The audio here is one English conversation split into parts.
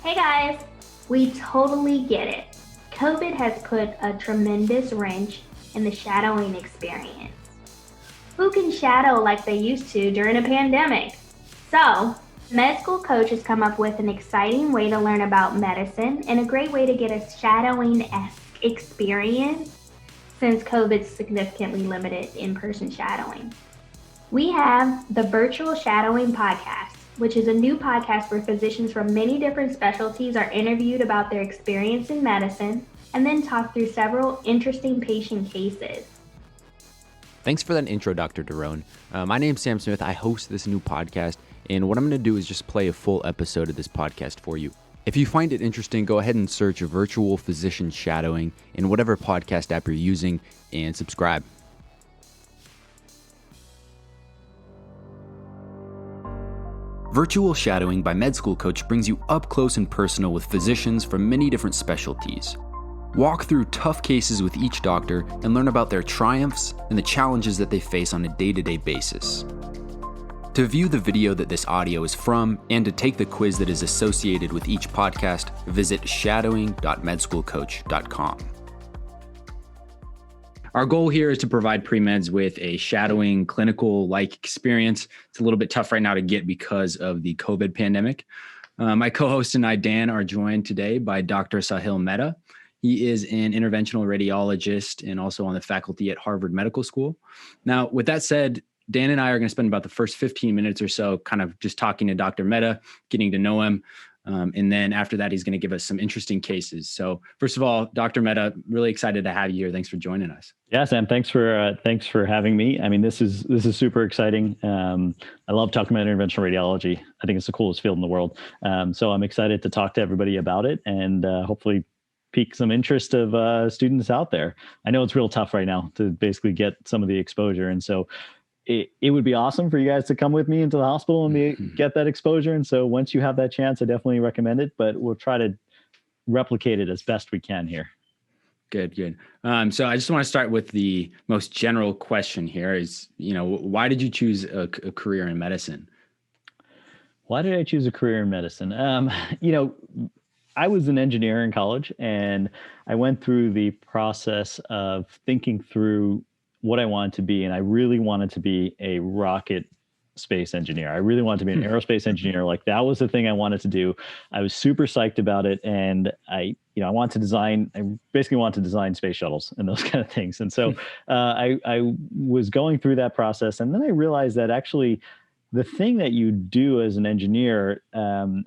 Hey guys, we totally get it. COVID has put a tremendous wrench in the shadowing experience. Who can shadow like they used to during a pandemic? So, MedSchoolCoach has come up with an exciting way to learn about medicine and a great way to get a shadowing-esque experience since COVID significantly limited in-person shadowing. We have the Virtual Shadowing Podcast, which is a new podcast where physicians from many different specialties are interviewed about their experience in medicine and then talk through several interesting patient cases. Thanks for that intro, Dr. Derone. My name's Sam Smith. I host this new podcast, and what I'm going to do is just play a full episode of this podcast for you. If you find it interesting, go ahead and search Virtual Physician Shadowing in whatever podcast app you're using and subscribe. Virtual Shadowing by MedSchoolCoach brings you up close and personal with physicians from many different specialties. Walk through tough cases with each doctor and learn about their triumphs and the challenges that they face on a day-to-day basis. To view the video that this audio is from and to take the quiz that is associated with each podcast, visit shadowing.medschoolcoach.com. Our goal here is to provide pre-meds with a shadowing clinical-like experience. It's a little bit tough right now to get because of the COVID pandemic. My co-host and I, Dan, are joined today by Dr. Sahil Mehta. He is an interventional radiologist and also on the faculty at Harvard Medical School. Now, with that said, Dan and I are going to spend about the first 15 minutes or so kind of just talking to Dr. Mehta, getting to know him. And then after that, he's going to give us some interesting cases. So first of all, Dr. Mehta, really excited to have you here. Thanks for joining us. Yeah, Sam, thanks for having me. I mean, this is super exciting. I love talking about interventional radiology. I think it's the coolest field in the world. So I'm excited to talk to everybody about it and hopefully pique some interest of students out there. I know it's real tough right now to basically get some of the exposure. And so it would be awesome for you guys to come with me into the hospital and get that exposure. And so once you have that chance, I definitely recommend it, but we'll try to replicate it as best we can here. Good. So I just want to start with the most general question here is, why did you choose a career in medicine? Why did I choose a career in medicine? I was an engineer in college, and I went through the process of thinking through what I wanted to be. And I really wanted to be a rocket space engineer. I really wanted to be an aerospace engineer. Like that was the thing I wanted to do. I was super psyched about it. And I basically wanted to design space shuttles and those kind of things. And so I was going through that process. And then I realized that actually the thing that you do as an engineer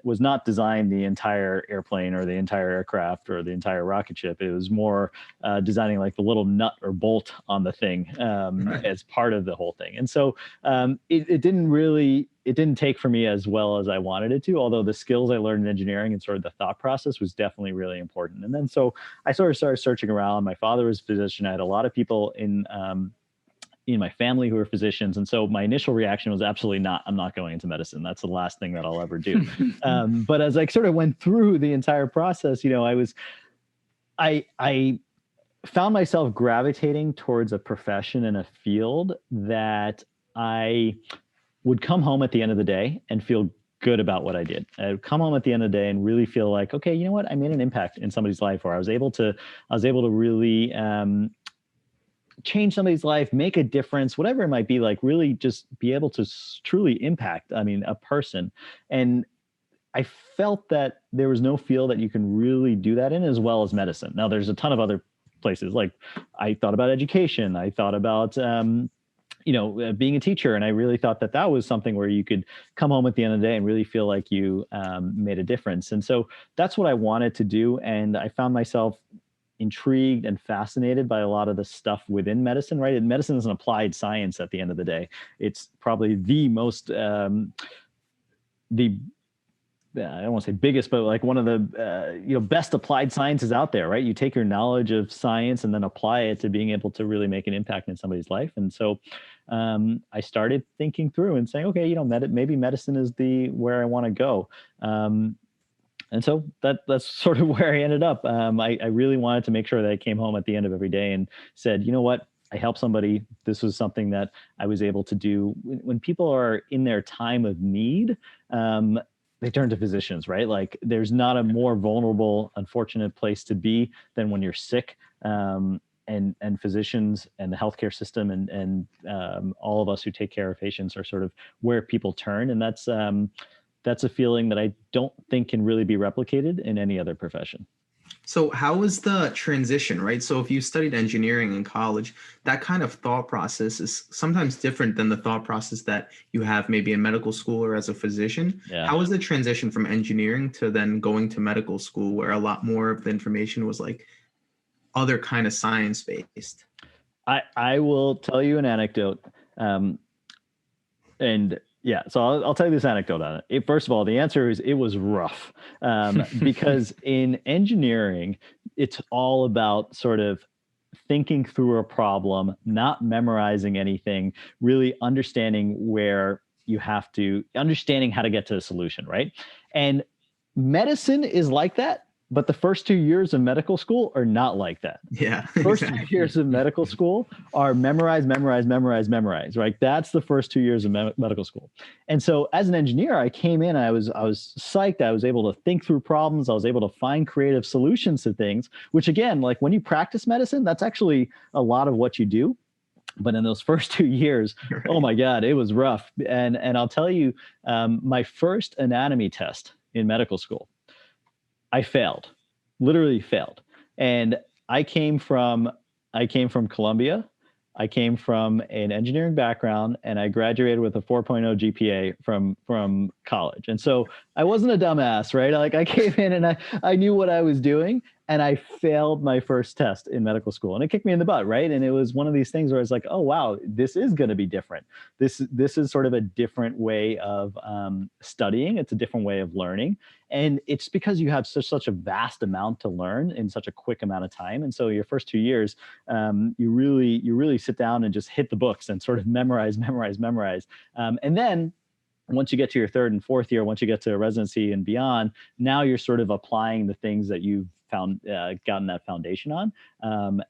was not design the entire airplane or the entire aircraft or the entire rocket ship. It was more designing like the little nut or bolt on the thing as part of the whole thing. And so it didn't take for me as well as I wanted it to, although the skills I learned in engineering and sort of the thought process was definitely really important. And then so I sort of started searching around. My father was a physician. I had a lot of people in my family who are physicians. And so my initial reaction was absolutely not, I'm not going into medicine. That's the last thing that I'll ever do. But as I sort of went through the entire process, I found myself gravitating towards a profession and a field that I would come home at the end of the day and feel good about what I did. I'd come home at the end of the day and really feel like, okay, you know what? I made an impact in somebody's life, or I was able to really, change somebody's life, make a difference, whatever it might be, like really just be able to truly impact, a person. And I felt that there was no field that you can really do that in as well as medicine. Now there's a ton of other places. Like I thought about education. I thought about, being a teacher. And I really thought that was something where you could come home at the end of the day and really feel like you made a difference. And so that's what I wanted to do. And I found myself intrigued and fascinated by a lot of the stuff within medicine, right? And medicine is an applied science at the end of the day. It's probably the most, I don't want to say biggest, but like one of the, best applied sciences out there, right? You take your knowledge of science and then apply it to being able to really make an impact in somebody's life. And so I started thinking through and saying, okay, maybe medicine is where I want to go. And so that's sort of where I ended up. I really wanted to make sure that I came home at the end of every day and said, you know what, I helped somebody. This was something that I was able to do when people are in their time of need. they turn to physicians, right? Like there's not a more vulnerable, unfortunate place to be than when you're sick. And physicians and the healthcare system and all of us who take care of patients are sort of where people turn. And that's a feeling that I don't think can really be replicated in any other profession. So how was the transition, right? So if you studied engineering in college, that kind of thought process is sometimes different than the thought process that you have maybe in medical school or as a physician. Yeah. How was the transition from engineering to then going to medical school, where a lot more of the information was like other kind of science based? I will tell you an anecdote. And yeah, so I'll tell you this anecdote on it. First of all, the answer is it was rough because in engineering, it's all about sort of thinking through a problem, not memorizing anything, really understanding where you have to, understanding how to get to a solution, right? And medicine is like that. But the first 2 years of medical school are not like that. Yeah. First 2 years of medical school are memorize, right? That's the first 2 years of medical school. And so as an engineer, I came in, I was psyched. I was able to think through problems. I was able to find creative solutions to things, which again, like when you practice medicine, that's actually a lot of what you do. But in those first 2 years, right. Oh my God, it was rough. And I'll tell you, my first anatomy test in medical school, I failed, literally failed. And I came from Columbia. I came from an engineering background, and I graduated with a 4.0 GPA from college. And so I wasn't a dumbass, right? Like I came in and I knew what I was doing, and I failed my first test in medical school, and it kicked me in the butt, right? And it was one of these things where I was like, oh, wow, this is going to be different. This is sort of a different way of studying. It's a different way of learning. And it's because you have such a vast amount to learn in such a quick amount of time. And so your first 2 years, you really sit down and just hit the books and sort of memorize. And then once you get to your third and fourth year, once you get to residency and beyond, now you're sort of applying the things that you've gotten that foundation on.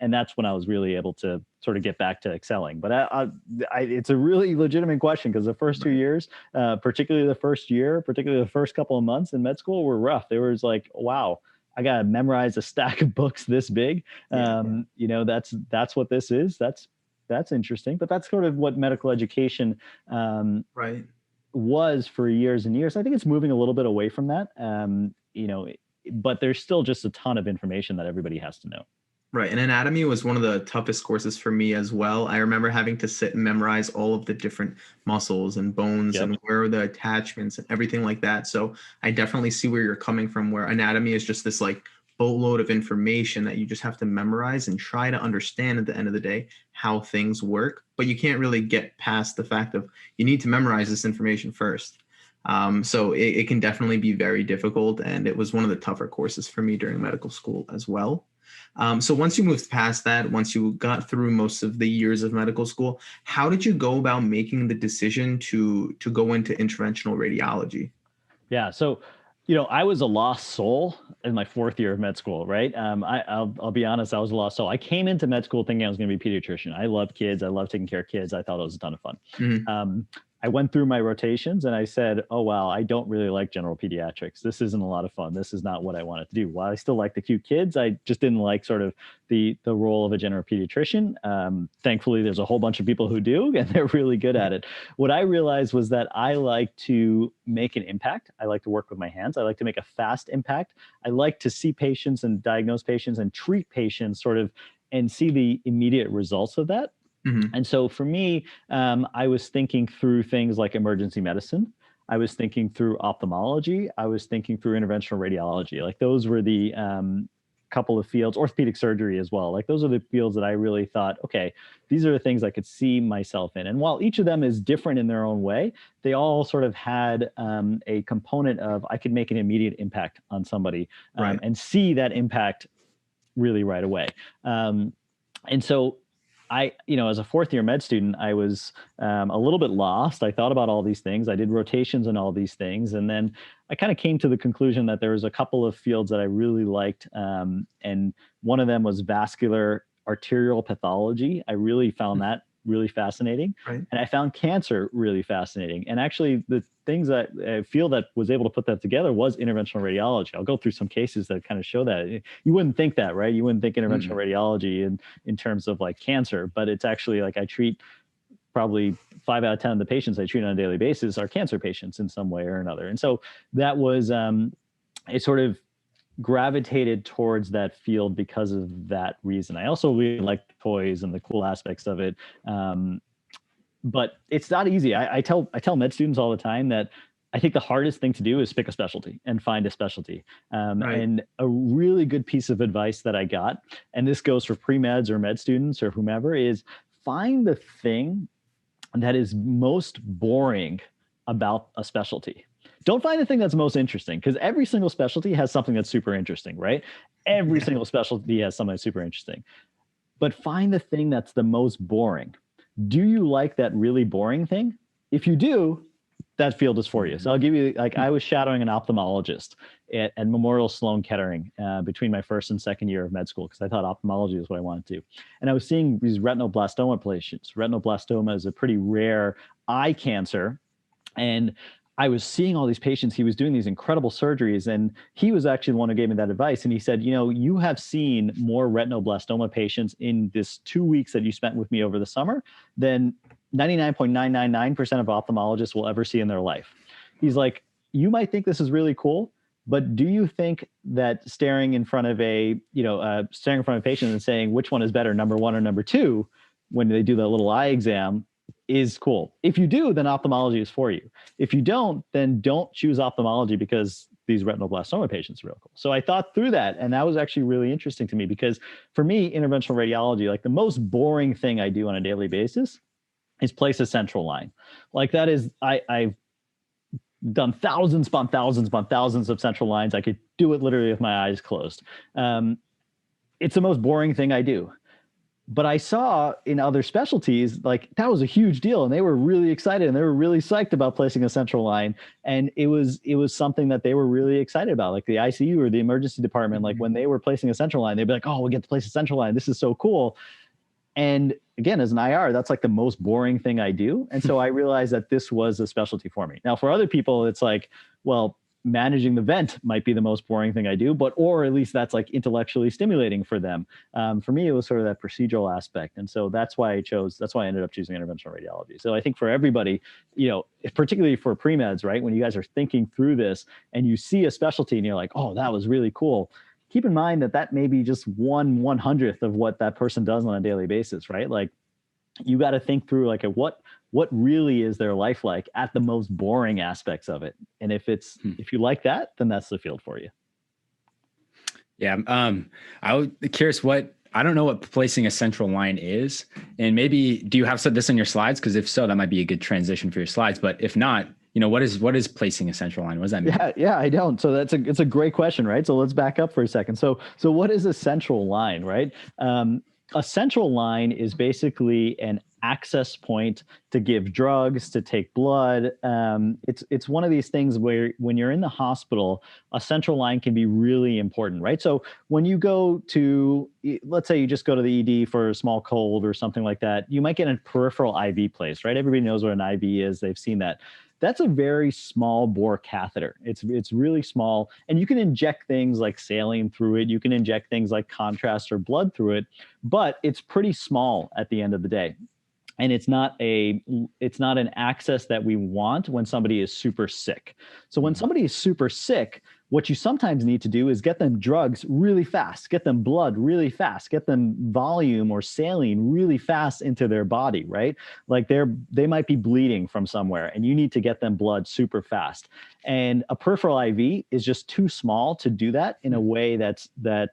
And that's when I was really able to sort of get back to excelling. But it's a really legitimate question, because the first 2 years, particularly the first year, particularly the first couple of months in med school, were rough. There was like, wow, I got to memorize a stack of books this big. You know, that's what this is. That's interesting. But that's sort of what medical education right. was for years and years. I think it's moving a little bit away from that. You know, but there's still just a ton of information that everybody has to know. Right. And anatomy was one of the toughest courses for me as well. I remember having to sit and memorize all of the different muscles and bones and where are the attachments and everything like that. So I definitely see where you're coming from, where anatomy is just this like boatload of information that you just have to memorize and try to understand at the end of the day how things work. But you can't really get past the fact of you need to memorize this information first. So it can definitely be very difficult. And it was one of the tougher courses for me during medical school as well. So once you moved past that, once you got through most of the years of medical school, how did you go about making the decision to go into interventional radiology? Yeah. So, you know, I was a lost soul in my fourth year of med school, right? I'll be honest, I was a lost soul. I came into med school thinking I was going to be a pediatrician. I love kids. I love taking care of kids. I thought it was a ton of fun. Mm-hmm. I went through my rotations and I said, oh, wow, I don't really like general pediatrics. This isn't a lot of fun. This is not what I wanted to do. While I still like the cute kids, I just didn't like sort of the role of a general pediatrician. Thankfully, there's a whole bunch of people who do, and they're really good at it. What I realized was that I like to make an impact. I like to work with my hands. I like to make a fast impact. I like to see patients and diagnose patients and treat patients sort of and see the immediate results of that. Mm-hmm. And so for me, I was thinking through things like emergency medicine. I was thinking through ophthalmology. I was thinking through interventional radiology. Like those were the couple of fields, orthopedic surgery as well. Like those are the fields that I really thought, okay, these are the things I could see myself in. And while each of them is different in their own way, they all sort of had a component of I could make an immediate impact on somebody and see that impact really right away. And so as a fourth year med student, I was a little bit lost. I thought about all these things. I did rotations and all these things. And then I kind of came to the conclusion that there was a couple of fields that I really liked. And one of them was vascular arterial pathology. I really found that really fascinating. Right. And I found cancer really fascinating. And actually the things that I feel that was able to put that together was interventional radiology. I'll go through some cases that kind of show that. You wouldn't think that, right? You wouldn't think interventional radiology in terms of like cancer, but it's actually like I treat probably 5 out of 10 of the patients I treat on a daily basis are cancer patients in some way or another. And so that was, it sort of gravitated towards that field because of that reason. I also really like toys and the cool aspects of it. But it's not easy. I tell med students all the time that I think the hardest thing to do is pick a specialty and find a specialty. And a really good piece of advice that I got, and this goes for pre-meds or med students or whomever, is find the thing that is most boring about a specialty. Don't find the thing that's most interesting, because every single specialty has something that's super interesting, right? Every single specialty has something that's super interesting. But find the thing that's the most boring. Do you like that really boring thing? If you do, that field is for you. So I'll give you, like, I was shadowing an ophthalmologist at Memorial Sloan Kettering between my first and second year of med school, because I thought ophthalmology is what I wanted to do. And I was seeing these retinoblastoma patients. Retinoblastoma is a pretty rare eye cancer. And I was seeing all these patients. He was doing these incredible surgeries, and he was actually the one who gave me that advice. And he said, you know, you have seen more retinoblastoma patients in this 2 weeks that you spent with me over the summer than 99.999% of ophthalmologists will ever see in their life. He's like, you might think this is really cool, but do you think that staring in front of a patient and saying which one is better, number one or number two, when they do that little eye exam, is cool? If you do, then ophthalmology is for you. If you don't, then don't choose ophthalmology, because these retinoblastoma patients are real cool. So I thought through that, and that was actually really interesting to me, because for me, interventional radiology, like the most boring thing I do on a daily basis is place a central line. Like that is, I've done thousands upon thousands upon thousands of central lines. I could do it literally with my eyes closed. It's the most boring thing I do. But I saw in other specialties, like that was a huge deal, and they were really excited and they were really psyched about placing a central line. And it was something that they were really excited about, like the ICU or the emergency department. Like when they were placing a central line, they'd be like, oh, we get to place a central line. This is so cool. And again, as an IR, that's like the most boring thing I do. And so I realized that this was a specialty for me. Now, for other people, it's like, well, managing the vent might be the most boring thing I do, or at least that's like intellectually stimulating for them. For me, it was sort of that procedural aspect. And so that's why I ended up choosing interventional radiology. So I think for everybody, you know, particularly for pre-meds, right? When you guys are thinking through this and you see a specialty and you're like, oh, that was really cool. Keep in mind that may be just 1/100th of what that person does on a daily basis, right? Like you got to think through like what really is their life like at the most boring aspects of it. And if you like that, then that's the field for you. Yeah. I was curious I don't know what placing a central line is. And maybe, do you have said this in your slides? Because if so, that might be a good transition for your slides. But if not, you know, what is placing a central line? What does that mean? Yeah, I don't. So it's a great question, right? So let's back up for a second. So what is a central line, right? A central line is basically an access point to give drugs, to take blood. It's one of these things where when you're in the hospital, a central line can be really important, right? So when you go to, let's say you just go to the ED for a small cold or something like that, you might get a peripheral IV placed, right? Everybody knows what an IV is. They've seen that. That's a very small bore catheter. It's really small, and you can inject things like saline through it. You can inject things like contrast or blood through it, but it's pretty small at the end of the day. And it's not an access that we want when somebody is super sick. So when somebody is super sick, what you sometimes need to do is get them drugs really fast, get them blood really fast, get them volume or saline really fast into their body, right? Like they might be bleeding from somewhere and you need to get them blood super fast. And a peripheral IV is just too small to do that in a way that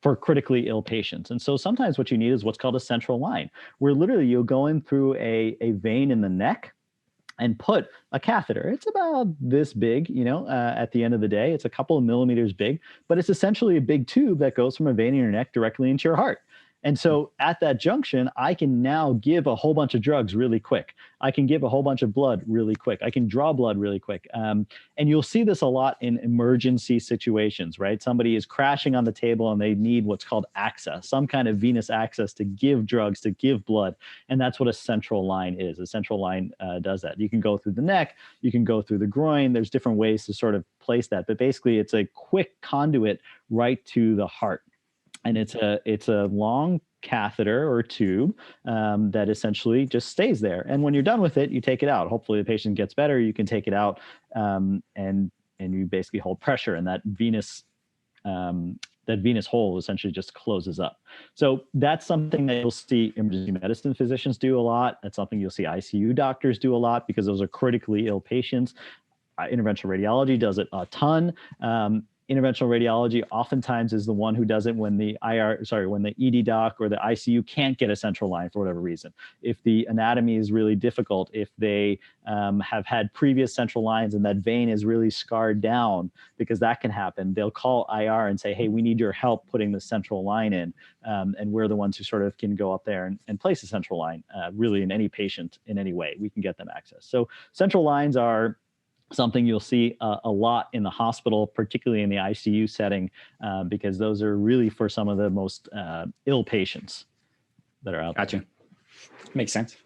for critically ill patients. And so sometimes what you need is what's called a central line, where literally you'll go in through a vein in the neck and put a catheter. It's about this big, at the end of the day, it's a couple of millimeters big, but it's essentially a big tube that goes from a vein in your neck directly into your heart. And so at that junction, I can now give a whole bunch of drugs really quick. I can give a whole bunch of blood really quick. I can draw blood really quick. And you'll see this a lot in emergency situations, right? Somebody is crashing on the table and they need what's called access, some kind of venous access to give drugs, to give blood. And that's what a central line is. A central line does that. You can go through the neck, you can go through the groin. There's different ways to sort of place that. But basically, it's a quick conduit right to the heart. And it's a long catheter or tube that essentially just stays there. And when you're done with it, you take it out. Hopefully the patient gets better. You can take it out and you basically hold pressure, and that venous hole essentially just closes up. So that's something that you'll see emergency medicine physicians do a lot. That's something you'll see ICU doctors do a lot because those are critically ill patients. Interventional radiology does it a ton. Interventional radiology oftentimes is the one who does it when the ED doc or the ICU can't get a central line for whatever reason. If the anatomy is really difficult, if they have had previous central lines and that vein is really scarred down, because that can happen, they'll call IR and say, hey, we need your help putting the central line in. And we're the ones who sort of can go up there and place a central line really in any patient in any way. We can get them access. So central lines are something you'll see a lot in the hospital, particularly in the ICU setting, because those are really for some of the most ill patients that are out there. Gotcha. Makes sense.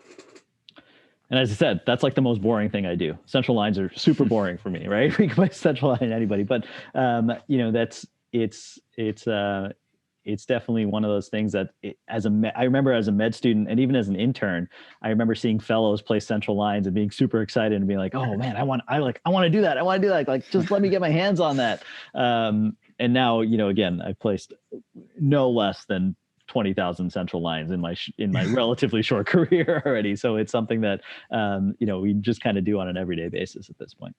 And as I said, that's like the most boring thing I do. Central lines are super boring for me, right? We can place central line in anybody, but it's definitely one of those things that I remember as a med student and even as an intern, I remember seeing fellows place central lines and being super excited and being like, oh man, I want to do that. I want to do that. Like, just let me get my hands on that. And now, again, I've placed no less than 20,000 central lines in my relatively short career already. So it's something that, we just kind of do on an everyday basis at this point.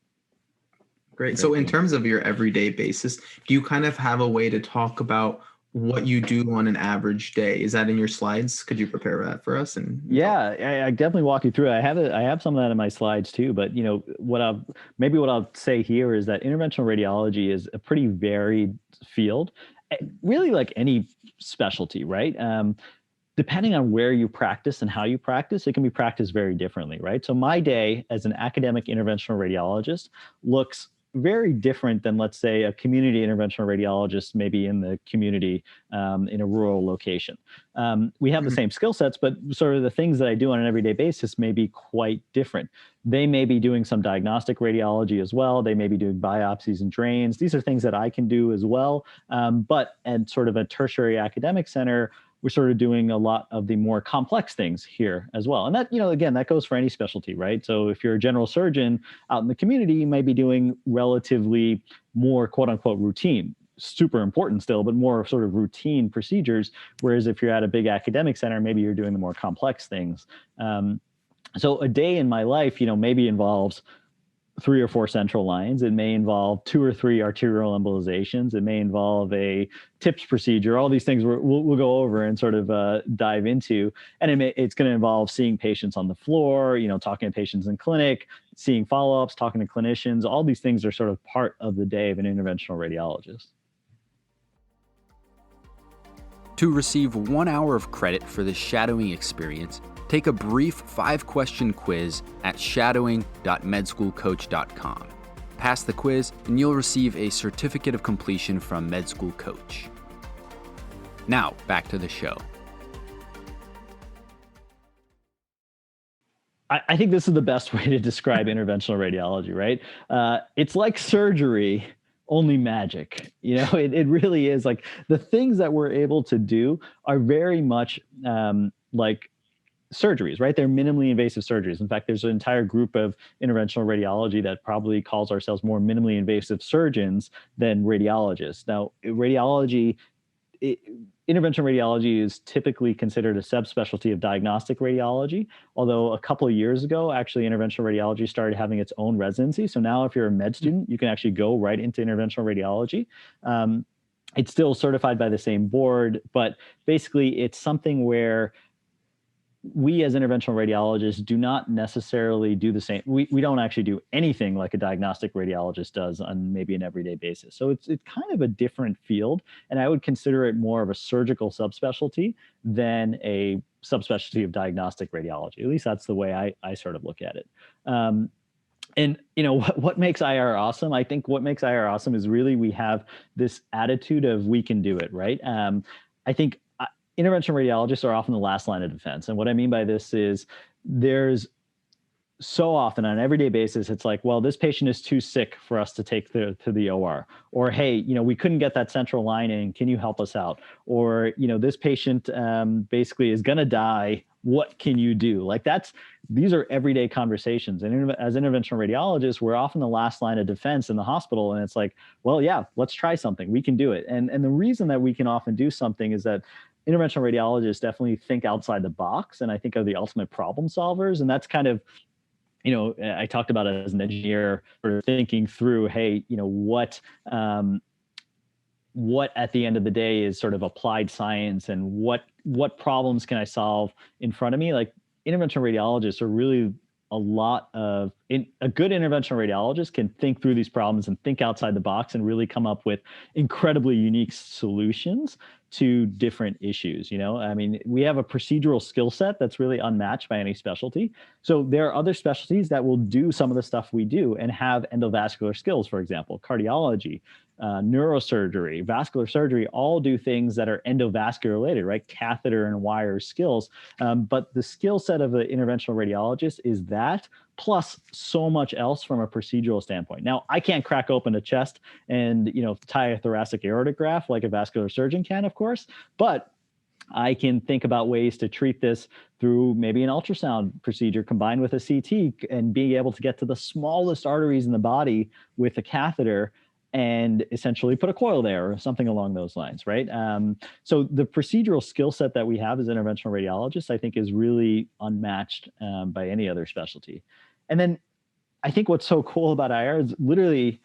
Great. So in terms of your everyday basis, do you kind of have a way to talk about what you do on an average day? Is that in your slides? Could you prepare that for us? I definitely walk you through it. I have some of that in my slides too, but what I'll say here is that interventional radiology is a pretty varied field, really like any specialty, right? Depending on where you practice and how you practice, it can be practiced very differently, right? So my day as an academic interventional radiologist looks very different than, let's say, a community interventional radiologist, maybe in the community in a rural location. We have the same skill sets, but sort of the things that I do on an everyday basis may be quite different. They may be doing some diagnostic radiology as well. They may be doing biopsies and drains. These are things that I can do as well. But at sort of a tertiary academic center, we're sort of doing a lot of the more complex things here as well. And that, again, that goes for any specialty, right? So if you're a general surgeon out in the community, you might be doing relatively more quote unquote routine, super important still, but more sort of routine procedures. Whereas if you're at a big academic center, maybe you're doing the more complex things. So a day in my life, maybe involves 3 or 4 central lines. It may involve 2 or 3 arterial embolizations. It may involve a TIPS procedure. All these things we'll go over and sort of dive into. And it's going to involve seeing patients on the floor, talking to patients in clinic, seeing follow-ups, talking to clinicians. All these things are sort of part of the day of an interventional radiologist. To receive 1 hour of credit for the shadowing experience, take a brief 5-question quiz at shadowing.medschoolcoach.com. Pass the quiz and you'll receive a certificate of completion from MedSchoolCoach. Now, back to the show. I think this is the best way to describe interventional radiology, right? It's like surgery, only magic. It really is. Like, the things that we're able to do are very much like surgeries, right? They're minimally invasive surgeries. In fact, there's an entire group of interventional radiology that probably calls ourselves more minimally invasive surgeons than radiologists. Now, interventional radiology is typically considered a subspecialty of diagnostic radiology, although a couple of years ago, actually, interventional radiology started having its own residency. So now if you're a med student, you can actually go right into interventional radiology. It's still certified by the same board, but basically it's something where we as interventional radiologists do not necessarily do the same. We don't actually do anything like a diagnostic radiologist does on maybe an everyday basis. So it's kind of a different field, and I would consider it more of a surgical subspecialty than a subspecialty of diagnostic radiology. At least that's the way I sort of look at it. And what makes IR awesome? I think what makes IR awesome is really we have this attitude of we can do it, right? I think interventional radiologists are often the last line of defense. And what I mean by this is there's so often on an everyday basis, it's like, well, this patient is too sick for us to take to the OR. Or, hey, we couldn't get that central line in. Can you help us out? Or, this patient basically is going to die. What can you do? Like these are everyday conversations. And as interventional radiologists, we're often the last line of defense in the hospital. And it's like, well, yeah, let's try something. We can do it. And the reason that we can often do something is that interventional radiologists definitely think outside the box, and I think are the ultimate problem solvers. And that's kind of, I talked about it as an engineer, sort of thinking through, hey, what at the end of the day is sort of applied science, and what problems can I solve in front of me? Like interventional radiologists are really a good interventional radiologist can think through these problems and think outside the box and really come up with incredibly unique solutions to different issues. I mean, we have a procedural skill set that's really unmatched by any specialty. So there are other specialties that will do some of the stuff we do and have endovascular skills, for example, cardiology, neurosurgery, vascular surgery, all do things that are endovascular related, right? Catheter and wire skills. But the skill set of the interventional radiologist is that plus so much else from a procedural standpoint. Now, I can't crack open a chest and, tie a thoracic aorta graft like a vascular surgeon can, of course, but I can think about ways to treat this through maybe an ultrasound procedure combined with a CT and being able to get to the smallest arteries in the body with a catheter and essentially put a coil there or something along those lines, right? So the procedural skill set that we have as interventional radiologists, I think, is really unmatched by any other specialty. And then I think what's so cool about IR is literally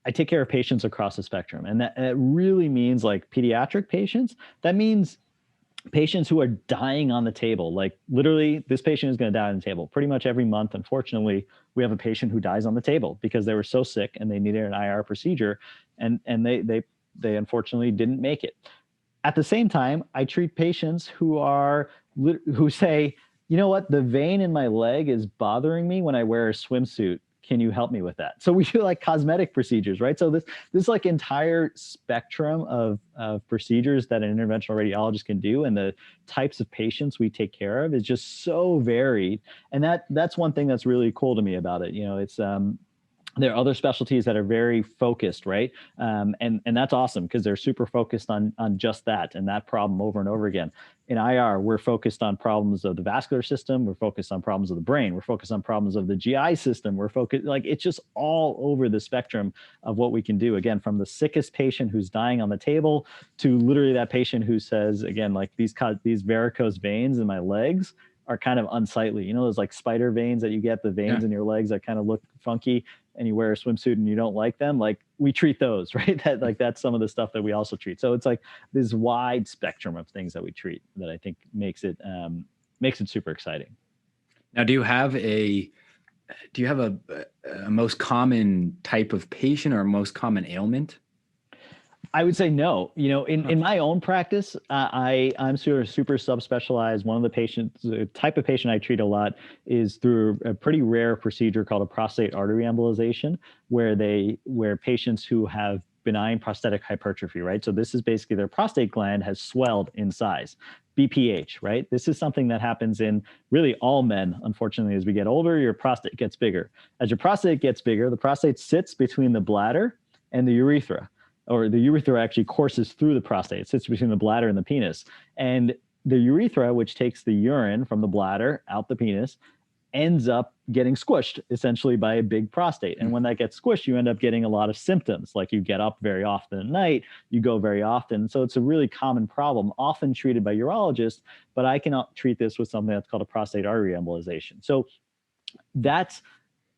I take care of patients across the spectrum. And that really means like pediatric patients. That means patients who are dying on the table. Like literally this patient is going to die on the table pretty much every month. Unfortunately, we have a patient who dies on the table because they were so sick and they needed an IR procedure and they unfortunately didn't make it. At the same time, I treat patients who say, you know what, the vein in my leg is bothering me when I wear a swimsuit. Can you help me with that? So we do like cosmetic procedures, right? So this like entire spectrum of procedures that an interventional radiologist can do, and the types of patients we take care of is just so varied. And that's one thing that's really cool to me about it. It's there are other specialties that are very focused, right? And that's awesome because they're super focused on just that and that problem over and over again. In IR, we're focused on problems of the vascular system. We're focused on problems of the brain. We're focused on problems of the GI system. We're focused, like, it's just all over the spectrum of what we can do. Again, from the sickest patient who's dying on the table to literally that patient who says, again, like these varicose veins in my legs are kind of unsightly. Those like spider veins that you get, the veins in your legs that kind of look funky, and you wear a swimsuit and you don't like them. Like we treat those, right? That's some of the stuff that we also treat. So it's like this wide spectrum of things that we treat that I think makes it super exciting. Now, do you have a most common type of patient or most common ailment? I would say no. In my own practice, I'm super subspecialized. One of the type of patient I treat a lot is through a pretty rare procedure called a prostate artery embolization, where patients who have benign prostatic hypertrophy, right? So this is basically their prostate gland has swelled in size, BPH, right? This is something that happens in really all men. Unfortunately, as we get older, your prostate gets bigger. As your prostate gets bigger, the prostate sits between the bladder and the urethra. Or the urethra actually courses through the prostate. It sits between the bladder and the penis. And the urethra, which takes the urine from the bladder out the penis, ends up getting squished essentially by a big prostate. And when that gets squished, you end up getting a lot of symptoms. Like you get up very often at night, you go very often. So it's a really common problem, often treated by urologists, but I can treat this with something that's called a prostate artery embolization. So that's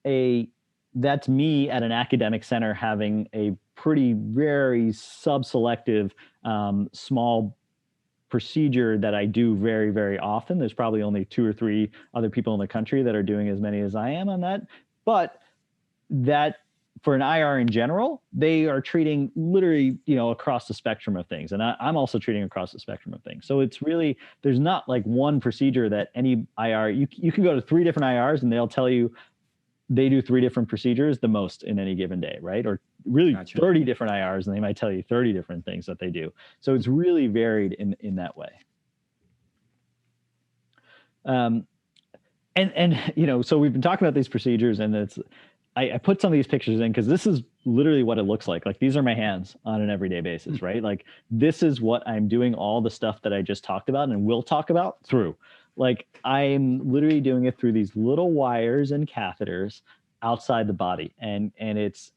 me at an academic center having a pretty very subselective small procedure that I do very, very often. There's probably only 2 or 3 other people in the country that are doing as many as I am on that. But that for an IR in general, they are treating literally, across the spectrum of things. And I'm also treating across the spectrum of things. So it's really, there's not like one procedure that any IR, you can go to 3 different IRs and they'll tell you they do 3 different procedures the most in any given day, right? Or really Gotcha. 30 different IRs and they might tell you 30 different things that they do. So it's really varied in that way. And so we've been talking about these procedures, and I put some of these pictures in because this is literally what it looks like. Like, these are my hands on an everyday basis, right? Like, this is what I'm doing all the stuff that I just talked about and will talk about through. Like, I'm literally doing it through these little wires and catheters outside the body. And it's,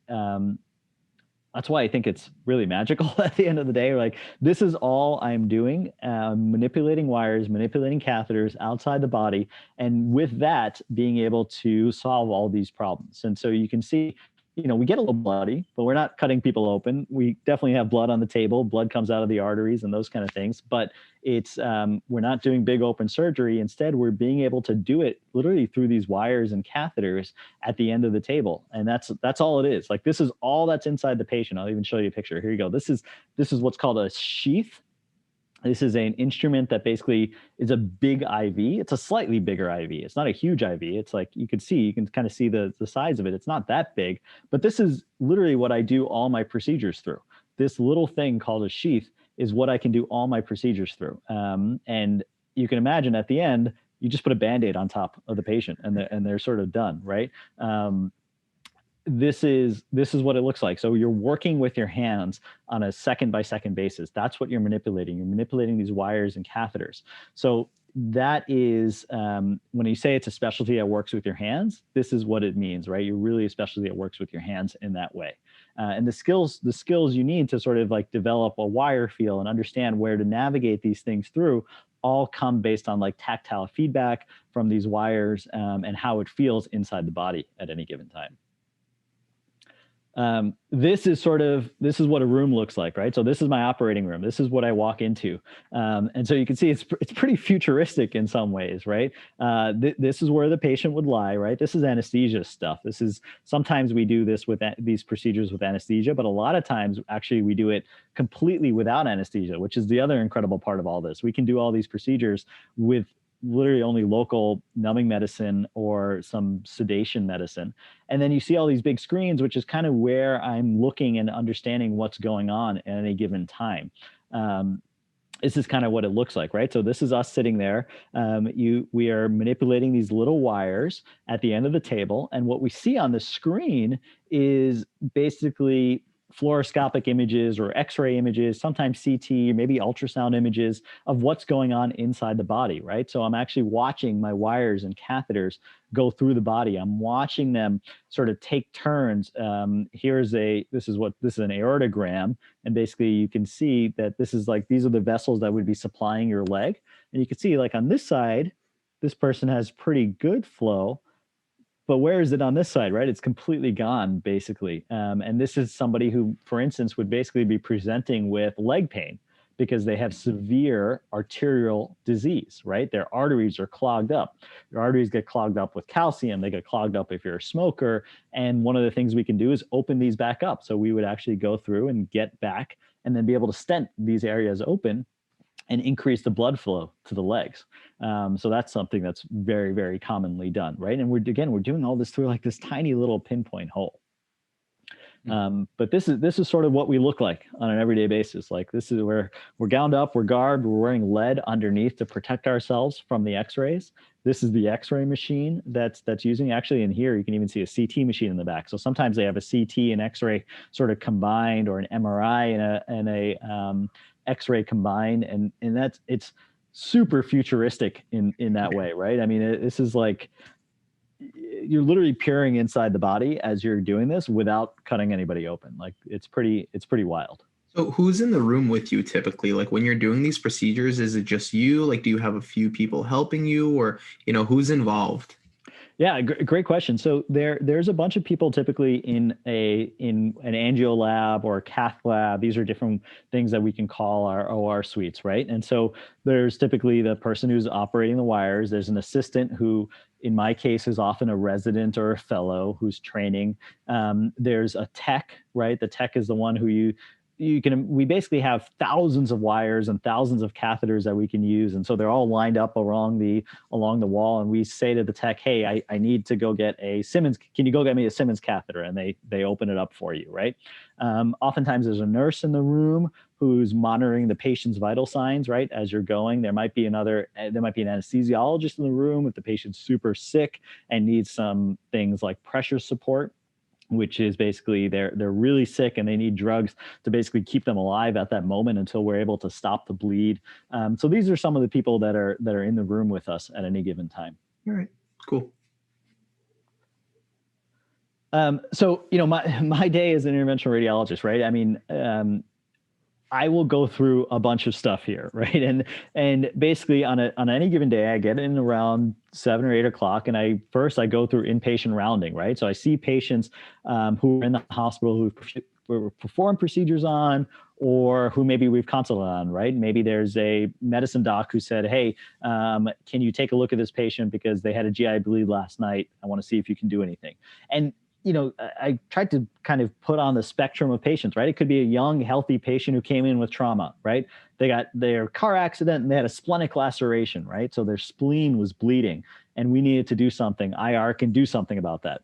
that's why I think it's really magical at the end of the day. Like, this is all I'm doing, manipulating wires, manipulating catheters outside the body. And with that, being able to solve all these problems. And so you can see, we get a little bloody, but we're not cutting people open. We definitely have blood on the table. Blood comes out of the arteries and those kind of things. But it's we're not doing big open surgery. Instead, we're being able to do it literally through these wires and catheters at the end of the table. And that's all it is. Like, this is all that's inside the patient. I'll even show you a picture. Here you go. This is what's called a sheath. This is an instrument that basically is a big IV. It's a slightly bigger IV. It's not a huge IV. It's like, you can kind of see the size of it. It's not that big, but this is literally what I do all my procedures through. This little thing called a sheath is what I can do all my procedures through. And you can imagine at the end, you just put a Band-Aid on top of the patient and they're sort of done, right? This is what it looks like. So you're working with your hands on a second by second basis. That's what you're manipulating. You're manipulating these wires and catheters. So that is, when you say it's a specialty that works with your hands, this is what it means, right? You're really a specialty that works with your hands in that way. And the skills you need to sort of like develop a wire feel and understand where to navigate these things through all come based on like tactile feedback from these wires, and how it feels inside the body at any given time. This is what a room looks like, right? So this is my operating room. This is what I walk into. And so you can see it's pretty futuristic in some ways, right? This is where the patient would lie, right? This is anesthesia stuff. Sometimes we do this with these procedures with anesthesia, but a lot of times actually we do it completely without anesthesia, which is the other incredible part of all this. We can do all these procedures with literally only local numbing medicine or some sedation medicine. And then you see all these big screens, which is kind of where I'm looking and understanding what's going on at any given time. This is kind of what it looks like, right? So this is us sitting there. We are manipulating these little wires at the end of the table. And what we see on the screen is basically fluoroscopic images or X-ray images, sometimes CT, maybe ultrasound images of what's going on inside the body, right? So I'm actually watching my wires and catheters go through the body. I'm watching them sort of take turns. This is an aortogram, and basically you can see that these are the vessels that would be supplying your leg. And you can see, like, on this side, this person has pretty good flow. But where is it on this side, right? It's completely gone, basically. And this is somebody who, for instance, would basically be presenting with leg pain because they have severe arterial disease, right? Their arteries are clogged up. Your arteries get clogged up with calcium. They get clogged up if you're a smoker. And one of the things we can do is open these back up. So we would actually go through and get back and then be able to stent these areas open and increase the blood flow to the legs. So that's something that's very, very commonly done, right? And we're doing all this through like this tiny little pinpoint hole. But this is sort of what we look like on an everyday basis. Like, this is where we're gowned up, we're garbed, we're wearing lead underneath to protect ourselves from the X-rays. This is the X-ray machine that's using. Actually, in here you can even see a CT machine in the back. So sometimes they have a CT and X-ray sort of combined, or an MRI and a X-ray combined, and it's super futuristic in that way, right? I mean, this is like, you're literally peering inside the body as you're doing this without cutting anybody open. Like, it's pretty wild. So who's in the room with you typically? Like, when you're doing these procedures, is it just you? Like, do you have a few people helping you, or, who's involved? Yeah, great question. So there's a bunch of people typically in an angio lab or a cath lab. These are different things that we can call our OR suites, right? And so there's typically the person who's operating the wires. There's an assistant who, in my case, is often a resident or a fellow who's training. There's a tech, right? The tech is the one who we basically have thousands of wires and thousands of catheters that we can use. And so they're all lined up along the wall. And we say to the tech, hey, I need to go get a Simmons. Can you go get me a Simmons catheter? And they open it up for you, right? Oftentimes there's a nurse in the room who's monitoring the patient's vital signs, right? As you're going, there might be an anesthesiologist in the room if the patient's super sick and needs some things like pressure support, which is basically they're really sick and they need drugs to basically keep them alive at that moment until we're able to stop the bleed. So these are some of the people that are in the room with us at any given time. All right, cool. So my day as an interventional radiologist, right? I mean, I will go through a bunch of stuff here, right? And basically on any given day, I get in around 7 or 8 o'clock, and I go through inpatient rounding, right? So I see patients who are in the hospital who perform procedures on, or who maybe we've consulted on, right? Maybe there's a medicine doc who said, hey, can you take a look at this patient because they had a GI bleed last night? I want to see if you can do anything. And I tried to kind of put on the spectrum of patients, right? It could be a young, healthy patient who came in with trauma, right? They got their car accident and they had a splenic laceration, right? So their spleen was bleeding and we needed to do something. IR can do something about that.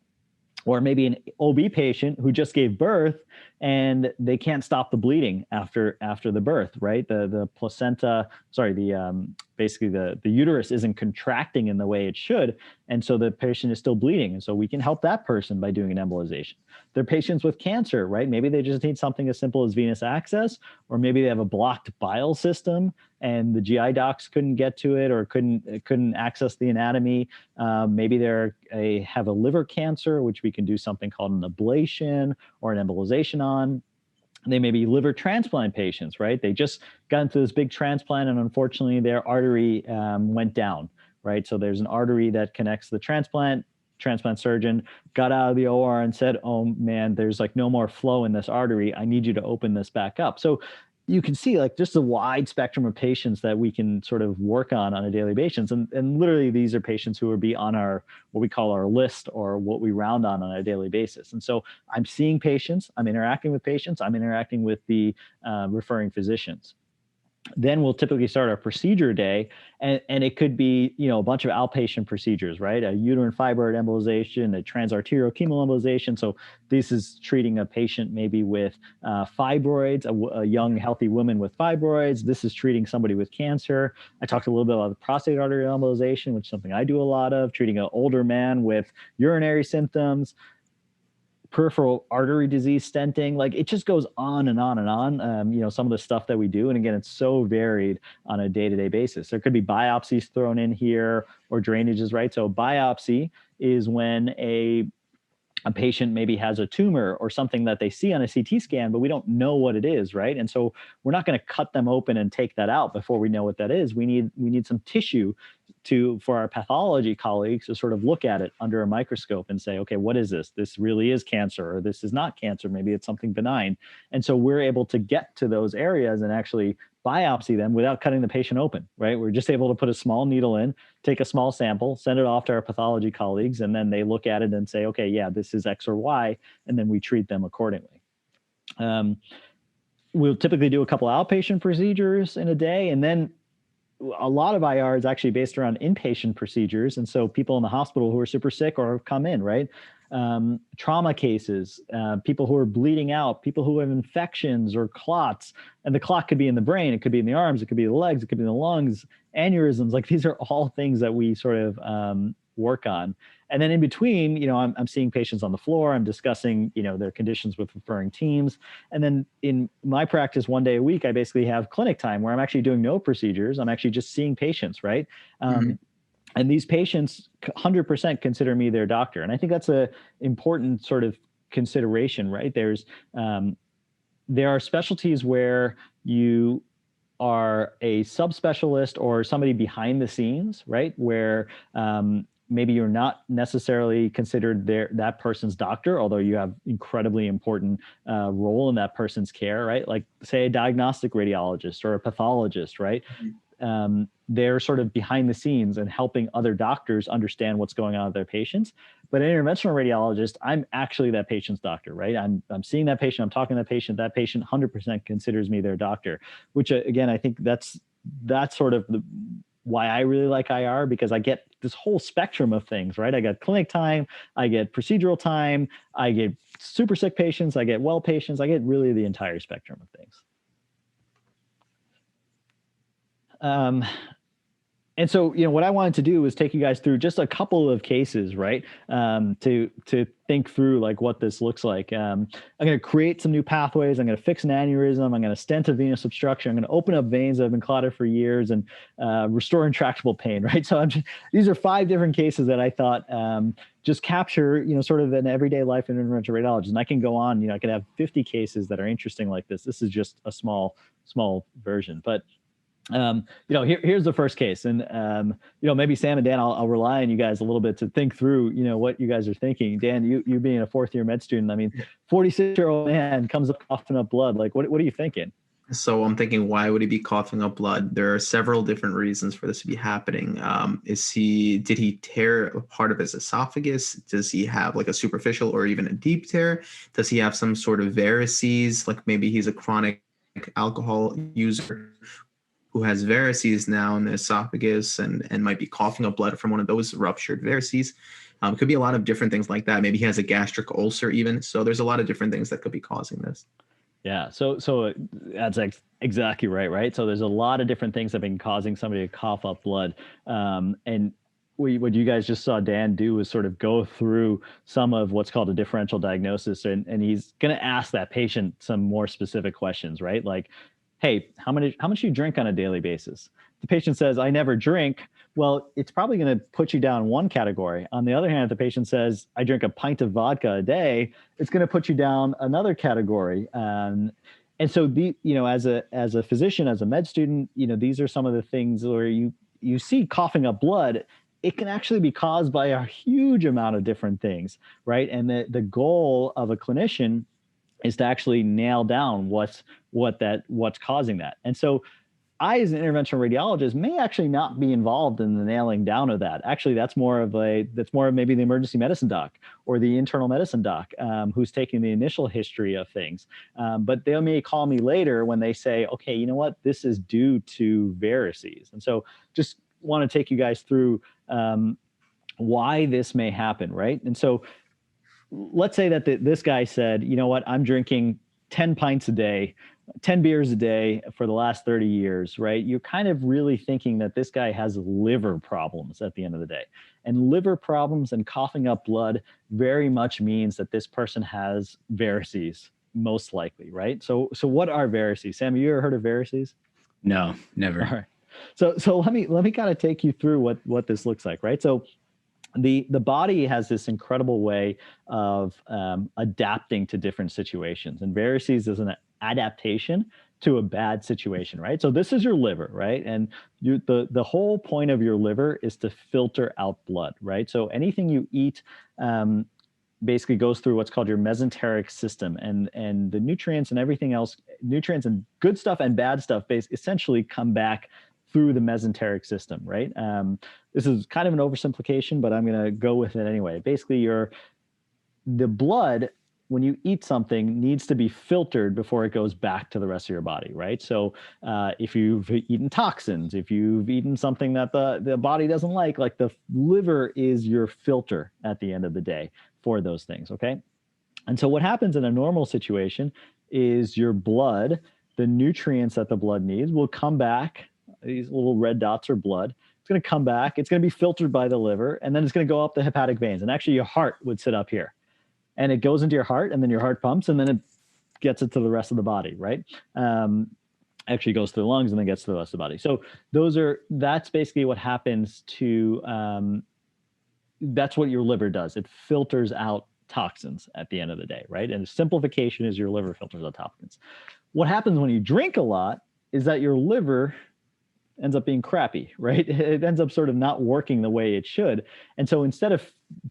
Or maybe an OB patient who just gave birth and they can't stop the bleeding after the birth, right? The placenta, basically the uterus isn't contracting in the way it should. And so the patient is still bleeding. And so we can help that person by doing an embolization. They're patients with cancer, right? Maybe they just need something as simple as venous access, or maybe they have a blocked bile system and the GI docs couldn't get to it or couldn't access the anatomy. Maybe they have a liver cancer, which we can do something called an ablation or an embolization on. They may be liver transplant patients, right? They just got into this big transplant and unfortunately their artery went down, right? So there's an artery that connects the transplant surgeon got out of the OR and said, oh man, there's like no more flow in this artery. I need you to open this back up. So you can see like just a wide spectrum of patients that we can sort of work on a daily basis. And literally these are patients who would be on our, what we call our list or what we round on a daily basis. And so I'm seeing patients, I'm interacting with patients, I'm interacting with the referring physicians. Then we'll typically start our procedure day, and it could be, a bunch of outpatient procedures, right? A uterine fibroid embolization, a transarterial chemoembolization. So this is treating a patient maybe with fibroids, a young, healthy woman with fibroids. This is treating somebody with cancer. I talked a little bit about the prostate artery embolization, which is something I do a lot of, treating an older man with urinary symptoms. Peripheral artery disease stenting, like it just goes on and on and on. Some of the stuff that we do. And again, it's so varied on a day-to-day basis. There could be biopsies thrown in here or drainages, right? So biopsy is when a patient maybe has a tumor or something that they see on a CT scan, but we don't know what it is, right? And so we're not going to cut them open and take that out before we know what that is. We need some tissue for our pathology colleagues to sort of look at it under a microscope and say, okay, what is this? This really is cancer, or this is not cancer. Maybe it's something benign. And so we're able to get to those areas and actually biopsy them without cutting the patient open, right? We're just able to put a small needle in, take a small sample, send it off to our pathology colleagues, and then they look at it and say, okay, yeah, this is X or Y, and then we treat them accordingly. We'll typically do a couple outpatient procedures in a day, and then a lot of IR is actually based around inpatient procedures. And so people in the hospital who are super sick or come in, right? Trauma cases, people who are bleeding out, people who have infections or clots, and the clot could be in the brain, it could be in the arms, it could be the legs, it could be in the lungs, aneurysms. Like these are all things that we sort of work on. And then in between, I'm seeing patients on the floor, I'm discussing, their conditions with referring teams. And then in my practice, one day a week, I basically have clinic time where I'm actually doing no procedures. I'm actually just seeing patients, right? And these patients 100% consider me their doctor. And I think that's a important sort of consideration, right? There are specialties where you are a subspecialist or somebody behind the scenes, right? Where maybe you're not necessarily considered that person's doctor, although you have incredibly important role in that person's care, right? Like say a diagnostic radiologist or a pathologist, right? They're sort of behind the scenes and helping other doctors understand what's going on with their patients. But an interventional radiologist, I'm actually that patient's doctor, right? I'm seeing that patient, I'm talking to that patient 100% considers me their doctor, which again, I think that's sort of why I really like IR, because I get this whole spectrum of things, right? I got clinic time, I get procedural time, I get super sick patients, I get well patients, I get really the entire spectrum of things. And so, what I wanted to do was take you guys through just a couple of cases, right? To think through like what this looks like. I'm going to create some new pathways. I'm going to fix an aneurysm. I'm going to stent a venous obstruction. I'm going to open up veins that have been clotted for years and restore intractable pain, right? So these are 5 different cases that I thought just capture, sort of an everyday life in interventional radiologist. And I can go on, I could have 50 cases that are interesting like this. This is just a small version, but here's the first case, and maybe Sam and Dan, I'll rely on you guys a little bit to think through, what you guys are thinking. Dan, you being a 4th-year med student, I mean, 46-year-old man comes up coughing up blood. Like, what are you thinking? So I'm thinking, why would he be coughing up blood? There are several different reasons for this to be happening. Did he tear a part of his esophagus? Does he have like a superficial or even a deep tear? Does he have some sort of varices? Like maybe he's a chronic alcohol user who has varices now in the esophagus and might be coughing up blood from one of those ruptured varices. It could be a lot of different things like that. Maybe he has a gastric ulcer even. So there's a lot of different things that could be causing this. Yeah. So that's exactly right? So there's a lot of different things that have been causing somebody to cough up blood. And what you guys just saw Dan do was sort of go through some of what's called a differential diagnosis. And he's going to ask that patient some more specific questions, right? Like, hey, how much you drink on a daily basis? The patient says, I never drink. Well, it's probably going to put you down one category. On the other hand, if the patient says, I drink a pint of vodka a day, it's going to put you down another category. And so as a physician, as a med student, these are some of the things where you see coughing up blood. It can actually be caused by a huge amount of different things, right? And the goal of a clinician is to actually nail down what's causing that. And so I, as an interventional radiologist, may actually not be involved in the nailing down of that. Actually, that's more of maybe the emergency medicine doc or the internal medicine doc who's taking the initial history of things. But they may call me later when they say, okay, you know what, this is due to varices. And so just want to take you guys through why this may happen, right? And so let's say that this guy said, you know what, I'm drinking 10 pints a day, 10 beers a day for the last 30 years, right? You're kind of really thinking that this guy has liver problems at the end of the day. And liver problems and coughing up blood very much means that this person has varices, most likely, right? So what are varices? Sam, have you ever heard of varices? No, never. All right. So let me kind of take you through what this looks like, right? So the body has this incredible way of adapting to different situations, and varices is an adaptation to a bad situation, right? So this is your liver, right? And the whole point of your liver is to filter out blood, right? So anything you eat basically goes through what's called your mesenteric system, and the nutrients and everything else, nutrients and good stuff and bad stuff, essentially come back through the mesenteric system, right? This is kind of an oversimplification, but I'm going to go with it anyway. Basically, the blood, when you eat something, needs to be filtered before it goes back to the rest of your body, right? So if you've eaten toxins, if you've eaten something that the body doesn't like the liver is your filter at the end of the day for those things, okay? And so what happens in a normal situation is your blood, the nutrients that the blood needs will come back. These little red dots are blood. It's going to come back. It's going to be filtered by the liver, and then it's going to go up the hepatic veins. And actually, your heart would sit up here. And it goes into your heart, and then your heart pumps, and then it gets it to the rest of the body, right? Actually goes to the lungs and then gets to the rest of the body. So that's basically what happens to, that's what your liver does. It filters out toxins at the end of the day, right? And simplification is your liver filters out toxins. What happens when you drink a lot is that your liver ends up being crappy, right? It ends up sort of not working the way it should. And so instead of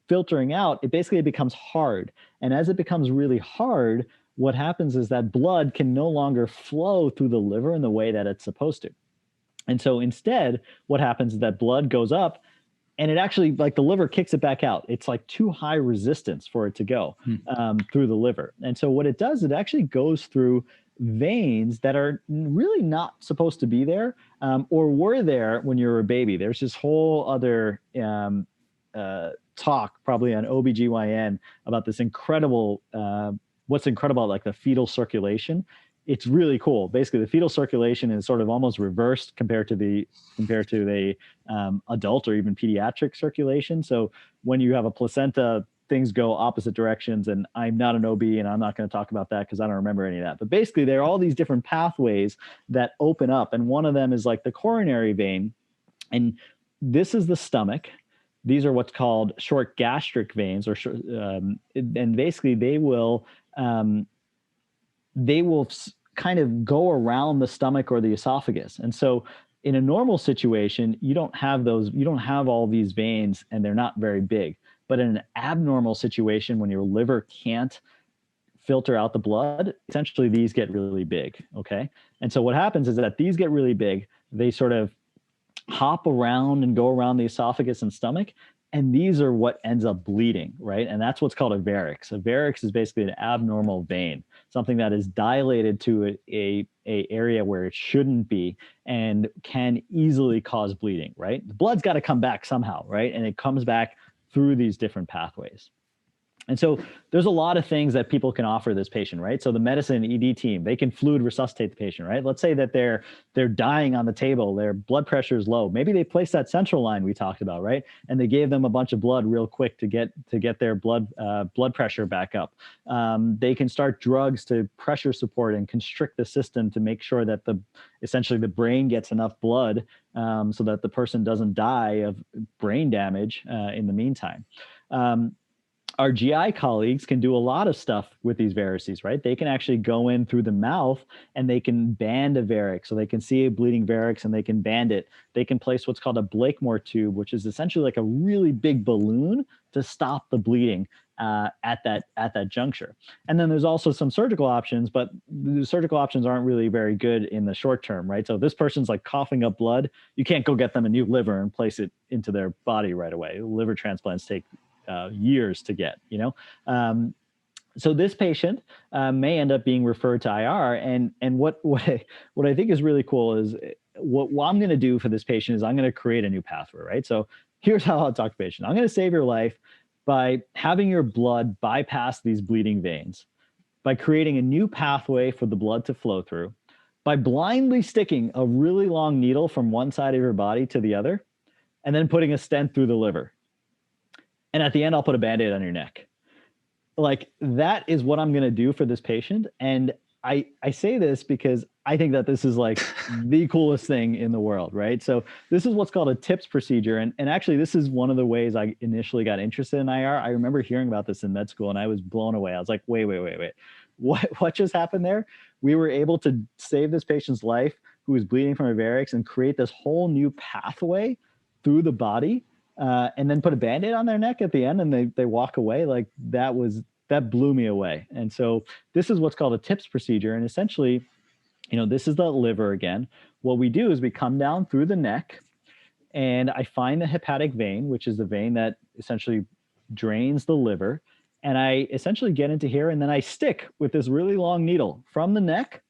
filtering out, it becomes hard. And as it becomes really hard, what happens is that blood can no longer flow through the liver in the way that it's supposed to. And so instead, what happens is that blood goes up, and it actually, like, the liver kicks it back out. It's like too high resistance for it to go through the liver. And so what it does, it actually goes through veins that are really not supposed to be there, or were there when you were a baby. There's this whole other talk probably on OBGYN about this incredible, what's incredible about, like, the fetal circulation. It's really cool. Basically, the fetal circulation is sort of almost reversed compared to the adult or even pediatric circulation. So when you have a placenta, things go opposite directions. And I'm not an OB, and I'm not going to talk about that because I don't remember any of that. But basically, there are all these different pathways that open up, and one of them is like the coronary vein, and this is the stomach. These are what's called short gastric veins, and basically they will kind of go around the stomach or the esophagus. And so in a normal situation, you don't have all these veins, and they're not very big. But in an abnormal situation, when your liver can't filter out the blood, essentially these get really big, okay? And so what happens is that these get really big, they sort of hop around and go around the esophagus and stomach, and these are what ends up bleeding, right? And that's what's called a varix. A varix is basically an abnormal vein, something that is dilated to a area where it shouldn't be and can easily cause bleeding, right? The blood's got to come back somehow, right? And it comes back through these different pathways. And so there's a lot of things that people can offer this patient, right? So the medicine ED team, they can fluid resuscitate the patient, right? Let's say that they're dying on the table, their blood pressure is low. Maybe they placed that central line we talked about, right? And they gave them a bunch of blood real quick to get their blood pressure back up. They can start drugs to pressure support and constrict the system to make sure that essentially the brain gets enough blood so that the person doesn't die of brain damage in the meantime. Our GI colleagues can do a lot of stuff with these varices, right? They can actually go in through the mouth and they can band a varix. So they can see a bleeding varix and they can band it. They can place what's called a Blakemore tube, which is essentially like a really big balloon to stop the bleeding at that juncture. And then there's also some surgical options, but the surgical options aren't really very good in the short term, right? So if this person's like coughing up blood, you can't go get them a new liver and place it into their body right away. Liver transplants take years to get, so this patient may end up being referred to IR. And what I think is really cool is what I'm going to do for this patient is I'm going to create a new pathway, right? So here's how I'll talk to the patient. I'm going to save your life by having your blood bypass these bleeding veins, by creating a new pathway for the blood to flow through, by blindly sticking a really long needle from one side of your body to the other, and then putting a stent through the liver. And at the end, I'll put a Band-Aid on your neck. Like, that is what I'm going to do for this patient. And I say this because I think that this is like the coolest thing in the world, right? So this is what's called a TIPS procedure. And actually, this is one of the ways I initially got interested in IR. I remember hearing about this in med school and I was blown away. I was like, wait. What just happened there? We were able to save this patient's life who was bleeding from a varix and create this whole new pathway through the body. And then put a Band-Aid on their neck at the end and they walk away. Like, that blew me away. And so this is what's called a TIPS procedure. And essentially, this is the liver again. What we do is we come down through the neck and I find the hepatic vein, which is the vein that essentially drains the liver. And I essentially get into here and then I stick with this really long needle from the neck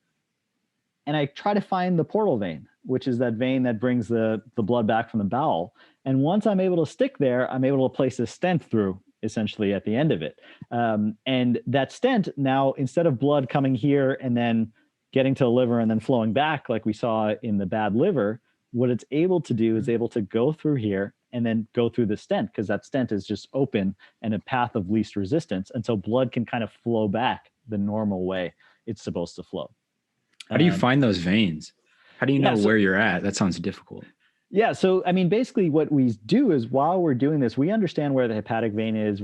and I try to find the portal vein, which is that vein that brings the blood back from the bowel. And once I'm able to stick there, I'm able to place a stent through essentially at the end of it. And that stent now, instead of blood coming here and then getting to the liver and then flowing back like we saw in the bad liver, what it's able to do is able to go through here and then go through the stent, because that stent is just open and a path of least resistance. And so blood can kind of flow back the normal way it's supposed to flow. How do you find those veins? How do you know where you're at? That sounds difficult. Yeah. So, I mean, basically what we do is while we're doing this, we understand where the hepatic vein is.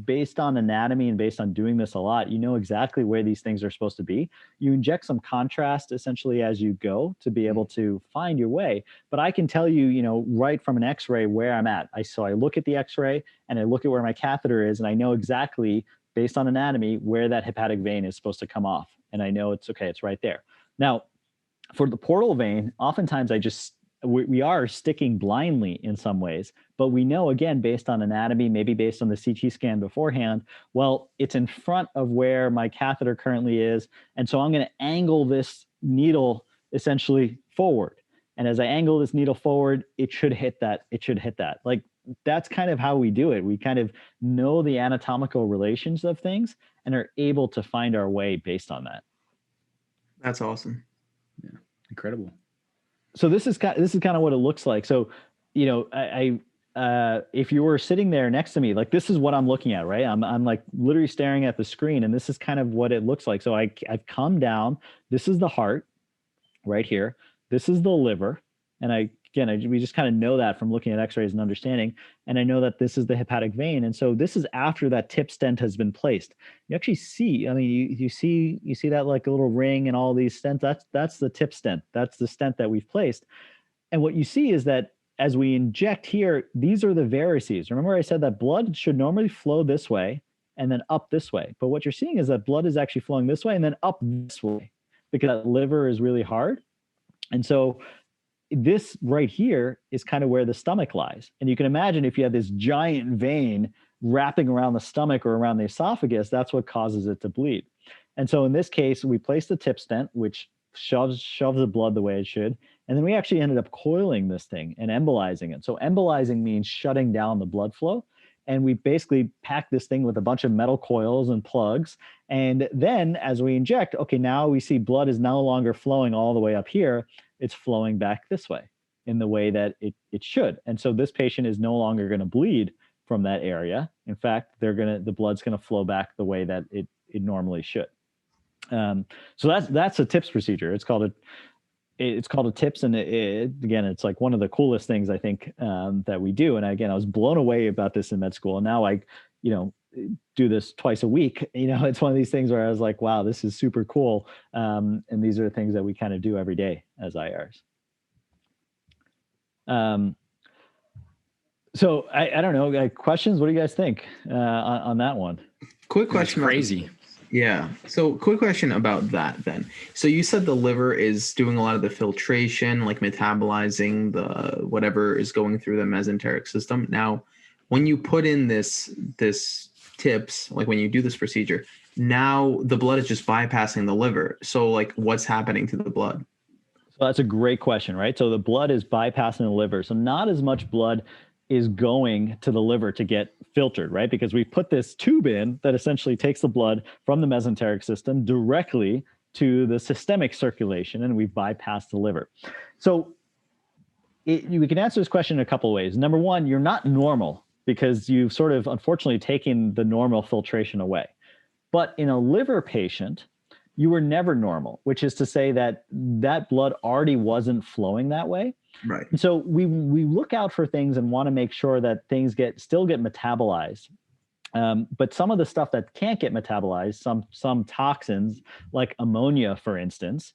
Based on anatomy and based on doing this a lot, you know exactly where these things are supposed to be. You inject some contrast essentially as you go to be able to find your way. But I can tell you, right from an x-ray where I'm at. So I look at the x-ray and I look at where my catheter is, and I know exactly based on anatomy where that hepatic vein is supposed to come off. And I know it's okay, it's right there. Now, for the portal vein, oftentimes we are sticking blindly in some ways, but we know, again, based on anatomy, maybe based on the CT scan beforehand, well, it's in front of where my catheter currently is. And so I'm going to angle this needle essentially forward. And as I angle this needle forward, it should hit that. It should hit that. Like, that's kind of how we do it. We kind of know the anatomical relations of things and are able to find our way based on that. That's awesome. Yeah, incredible. So this is kind of what it looks like. So, if you were sitting there next to me, like, this is what I'm looking at, right? I'm like literally staring at the screen, and this is kind of what it looks like. So I've come down. This is the heart right here. This is the liver. And we just kind of know that from looking at x-rays and understanding. And I know that this is the hepatic vein. And so this is after that tip stent has been placed. You actually see, I mean, you see that like a little ring and all these stents. That's the tip stent. That's the stent that we've placed. And what you see is that as we inject here, these are the varices. Remember I said that blood should normally flow this way and then up this way. But what you're seeing is that blood is actually flowing this way and then up this way, because that liver is really hard. And so this right here is kind of where the stomach lies. And you can imagine if you have this giant vein wrapping around the stomach or around the esophagus, that's what causes it to bleed. And so in this case, we placed the tip stent, which shoves the blood the way it should. And then we actually ended up coiling this thing and embolizing it. So embolizing means shutting down the blood flow. And we basically pack this thing with a bunch of metal coils and plugs. And then as we inject, okay, now we see blood is no longer flowing all the way up here. It's flowing back this way in the way that it should. And so this patient is no longer going to bleed from that area. In fact, the blood's going to flow back the way that it normally should. So that's a TIPS procedure. It's called a TIPS, and again, it's like one of the coolest things I think that we do. And again, I was blown away about this in med school, and now I, do this twice a week. It's one of these things where I was like, wow, this is super cool. And these are the things that we kind of do every day as IRs. So I don't know, questions. What do you guys think on that one? Quick question. That's crazy. Yeah. So quick question about that then. So you said the liver is doing a lot of the filtration, like metabolizing the whatever is going through the mesenteric system. Now, when you put in this TIPS, like when you do this procedure, now the blood is just bypassing the liver. So like what's happening to the blood? So that's a great question, right? So the blood is bypassing the liver. So not as much blood is going to the liver to get filtered, right? Because we put this tube in that essentially takes the blood from the mesenteric system directly to the systemic circulation, and we've bypassed the liver. So we can answer this question in a couple of ways. Number one, you're not normal because you've sort of unfortunately taken the normal filtration away. But in a liver patient, you were never normal, which is to say that that blood already wasn't flowing that way. Right. And so we look out for things and want to make sure that things still get metabolized. But some of the stuff that can't get metabolized, some toxins like ammonia, for instance,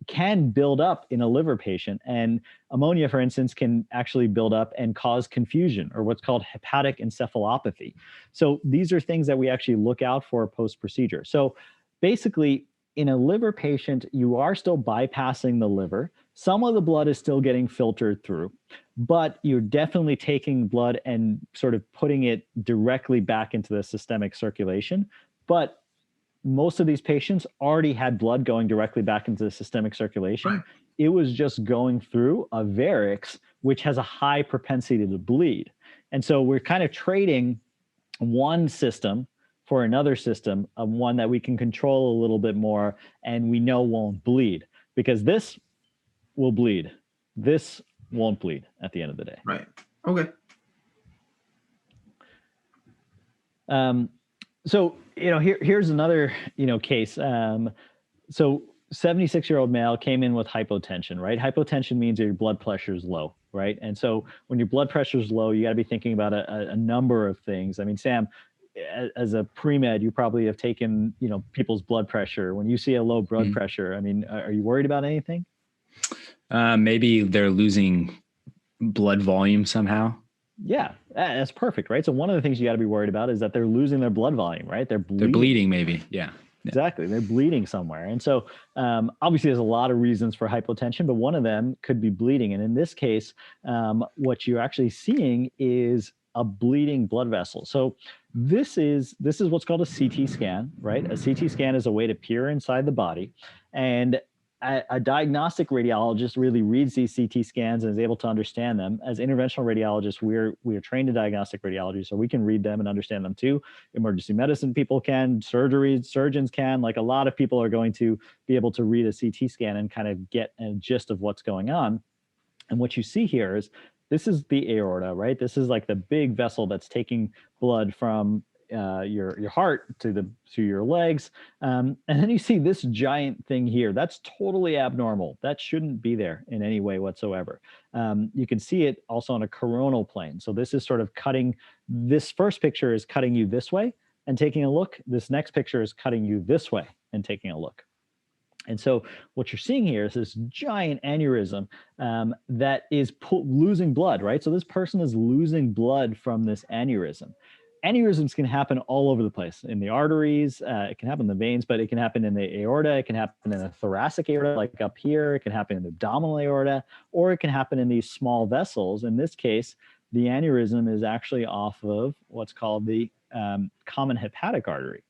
can build up in a liver patient. And ammonia, for instance, can actually build up and cause confusion, or what's called hepatic encephalopathy. So these are things that we actually look out for post-procedure. So basically, in a liver patient, you are still bypassing the liver. Some of the blood is still getting filtered through, but you're definitely taking blood and sort of putting it directly back into the systemic circulation. But most of these patients already had blood going directly back into the systemic circulation. Right. It was just going through a varix, which has a high propensity to bleed. And so we're kind of trading one system for another system, of one that we can control a little bit more and we know won't bleed, because this will bleed. This won't bleed at the end of the day. Right. Okay. So, here's another, case. So 76-year-old male came in with hypotension, right? Hypotension means your blood pressure is low. right? And so when your blood pressure is low, you got to be thinking about a number of things. I mean, Sam, as a pre-med, you probably have taken, people's blood pressure. When you see a low blood pressure, I mean, are you worried about anything? Maybe they're losing blood volume somehow. Yeah, that's perfect, right? So one of the things you got to be worried about is that they're losing their blood volume, right? They're bleeding maybe. Yeah. Exactly. They're bleeding somewhere. And so obviously there's a lot of reasons for hypotension, but one of them could be bleeding. And in this case, what you're actually seeing is a bleeding blood vessel. So this is what's called a CT scan, right? A CT scan is a way to peer inside the body. And a diagnostic radiologist really reads these CT scans and is able to understand them. As interventional radiologists, we're trained in diagnostic radiology, so we can read them and understand them too. Emergency medicine people can, surgeons can. Like, a lot of people are going to be able to read a CT scan and kind of get a gist of what's going on. And what you see here is, this is the aorta, right? This is like the big vessel that's taking blood from your heart to your legs, and then you see this giant thing here. That's totally abnormal. That shouldn't be there in any way whatsoever. You can see it also on a coronal plane. So this is sort of cutting. This first picture is cutting you this way and taking a look. This next picture is cutting you this way and taking a look. And so what you're seeing here is this giant aneurysm that is losing blood, right? So this person is losing blood from this aneurysm. Aneurysms can happen all over the place, in the arteries, it can happen in the veins, but it can happen in the aorta, it can happen in the thoracic aorta, like up here, it can happen in the abdominal aorta, or it can happen in these small vessels. In this case, the aneurysm is actually off of what's called the common hepatic artery.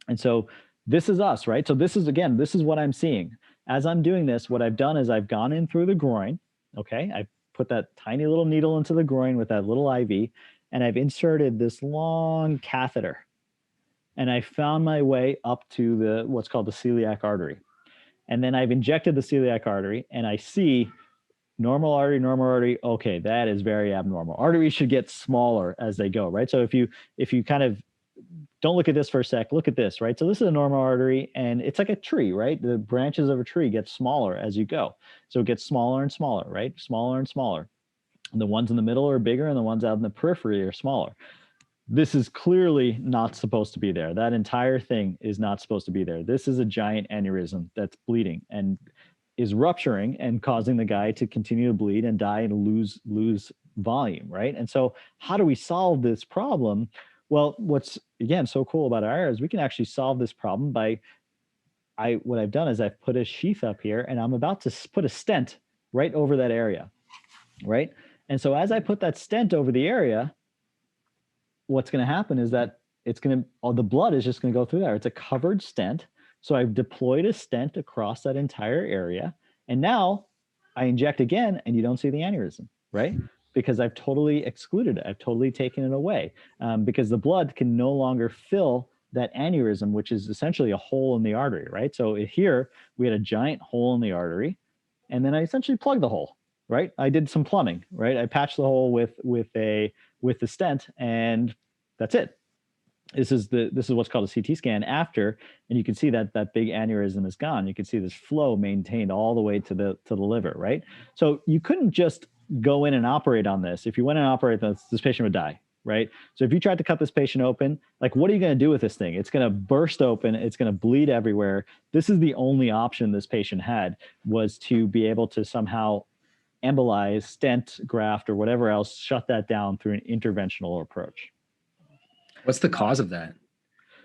And so this is us, right? So this is what I'm seeing. As I'm doing this, what I've done is I've gone in through the groin, okay? I put that tiny little needle into the groin with that little IV, and I've inserted this long catheter, and I found my way up to what's called the celiac artery. And then I've injected the celiac artery, and I see normal artery. Okay, that is very abnormal. Arteries should get smaller as they go, right? So if you kind of don't look at this for a sec, look at this, right? So this is a normal artery, and it's like a tree, right? The branches of a tree get smaller as you go. So it gets smaller and smaller, right? Smaller and smaller. And the ones in the middle are bigger, and the ones out in the periphery are smaller. This is clearly not supposed to be there. That entire thing is not supposed to be there. This is a giant aneurysm that's bleeding and is rupturing and causing the guy to continue to bleed and die and lose volume, right? And so how do we solve this problem? Well, what's, again, so cool about our is we can actually solve this problem by, what I've done is I've put a sheath up here, and I'm about to put a stent right over that area, right? And so as I put that stent over the area, what's going to happen is that the blood is just going to go through there. It's a covered stent. So I've deployed a stent across that entire area. And now I inject again, and you don't see the aneurysm, right? Because I've totally excluded it. I've totally taken it away, because the blood can no longer fill that aneurysm, which is essentially a hole in the artery, right? So here we had a giant hole in the artery, and then I essentially plugged the hole, right? I did some plumbing, right? I patched the hole with the stent, and that's it. This is what's called a CT scan after, and you can see that big aneurysm is gone. You can see this flow maintained all the way to the liver, right? So you couldn't just go in and operate on this. If you went and operate this patient would die, right? So if you tried to cut this patient open, like, what are you going to do with this thing? It's going to burst open. It's going to bleed everywhere. This is the only option this patient had, was to be able to somehow embolize, stent, graft, or whatever else, shut that down through an interventional approach. What's the cause of that?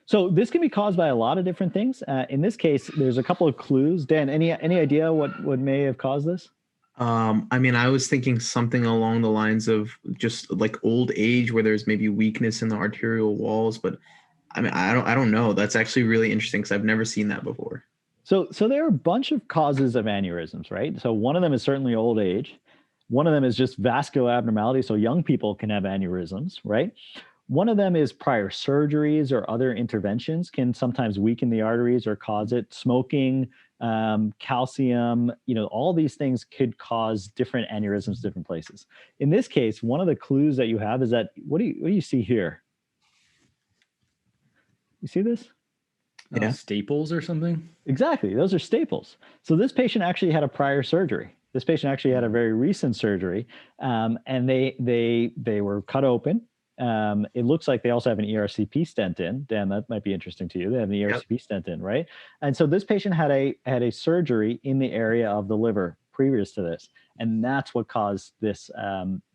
So this can be caused by a lot of different things. In this case, there's a couple of clues. Dan, any idea what may have caused this? I mean, I was thinking something along the lines of just like old age, where there's maybe weakness in the arterial walls. But I mean, I don't know. That's actually really interesting, because I've never seen that before. So there are a bunch of causes of aneurysms, right? So one of them is certainly old age. One of them is just vascular abnormality. So young people can have aneurysms, right? One of them is prior surgeries or other interventions can sometimes weaken the arteries or cause it. Smoking, calcium, all these things could cause different aneurysms, different places. In this case, one of the clues that you have is that, what do you see here? You see this? Yeah. Staples or something? Exactly. Those are staples. So this patient actually had a prior surgery. This patient actually had a very recent surgery, and they were cut open. It looks like they also have an ERCP stent in. Dan, that might be interesting to you. They have an ERCP stent in, right? And so this patient had a surgery in the area of the liver previous to this, and that's what caused this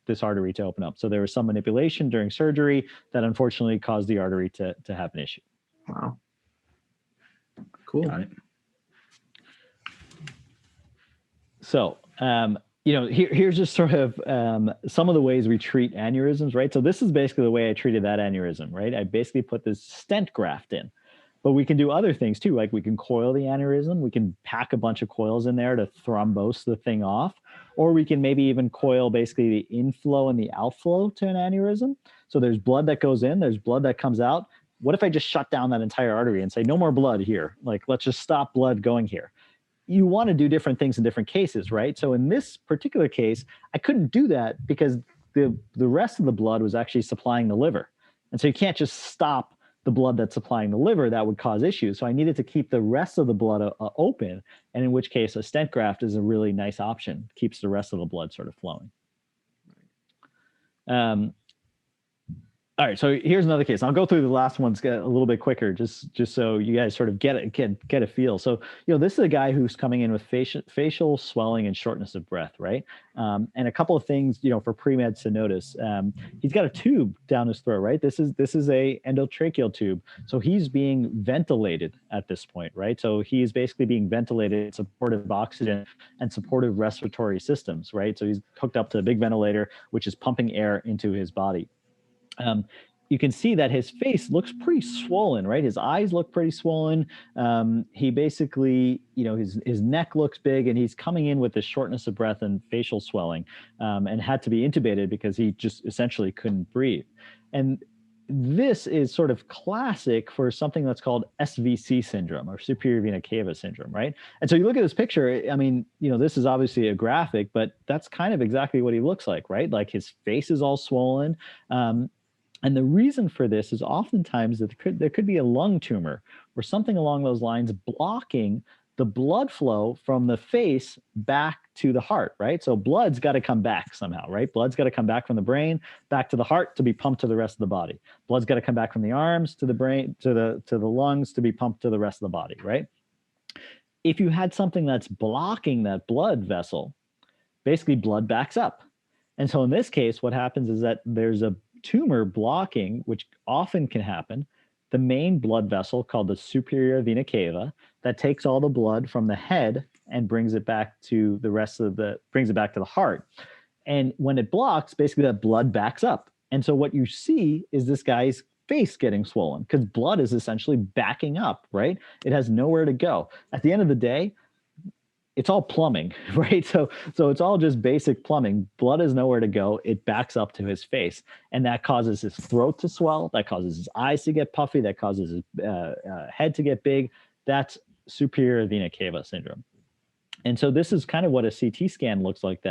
this artery to open up. So there was some manipulation during surgery that unfortunately caused the artery to have an issue. Wow. Cool. Got it. So, here's just sort of some of the ways we treat aneurysms, right? So this is basically the way I treated that aneurysm, right? I basically put this stent graft in, but we can do other things too. Like we can coil the aneurysm. We can pack a bunch of coils in there to thrombose the thing off, or we can maybe even coil basically the inflow and the outflow to an aneurysm. So there's blood that goes in, there's blood that comes out. What if I just shut down that entire artery and say, no more blood here? Like, let's just stop blood going here. You want to do different things in different cases, right? So in this particular case, I couldn't do that because the rest of the blood was actually supplying the liver. And so you can't just stop the blood that's supplying the liver. That would cause issues. So I needed to keep the rest of the blood open, and in which case a stent graft is a really nice option. Keeps the rest of the blood sort of flowing. All right, so here's another case. I'll go through the last ones a little bit quicker, just so you guys sort of get a feel. So, this is a guy who's coming in with facial swelling and shortness of breath, right? And a couple of things, for pre-meds to notice. He's got a tube down his throat, right? This is a endotracheal tube. So he's being ventilated at this point, right? So he's basically being ventilated, supportive oxygen and supportive respiratory systems, right? So he's hooked up to a big ventilator, which is pumping air into his body. You can see that his face looks pretty swollen, right? His eyes look pretty swollen. He basically, his neck looks big, and he's coming in with this shortness of breath and facial swelling, and had to be intubated because he just essentially couldn't breathe. And this is sort of classic for something that's called SVC syndrome, or superior vena cava syndrome, right? And so you look at this picture, I mean, this is obviously a graphic, but that's kind of exactly what he looks like, right? Like his face is all swollen. And the reason for this is oftentimes that there could be a lung tumor or something along those lines blocking the blood flow from the face back to the heart, right? So blood's got to come back somehow, right? Blood's got to come back from the brain back to the heart to be pumped to the rest of the body. Blood's got to come back from the arms to the brain to the lungs to be pumped to the rest of the body, right? If you had something that's blocking that blood vessel, basically blood backs up. And so in this case, what happens is that there's a tumor blocking, which often can happen, the main blood vessel called the superior vena cava that takes all the blood from the head and brings it back to the heart. And when it blocks, basically that blood backs up. And so what you see is this guy's face getting swollen because blood is essentially backing up, right? It has nowhere to go. At the end of the day, it's all plumbing, right? So it's all just basic plumbing. Blood has nowhere to go. It backs up to his face, and that causes his throat to swell. That causes his eyes to get puffy. That causes his head to get big. That's superior vena cava syndrome. And so this is kind of what a CT scan looks like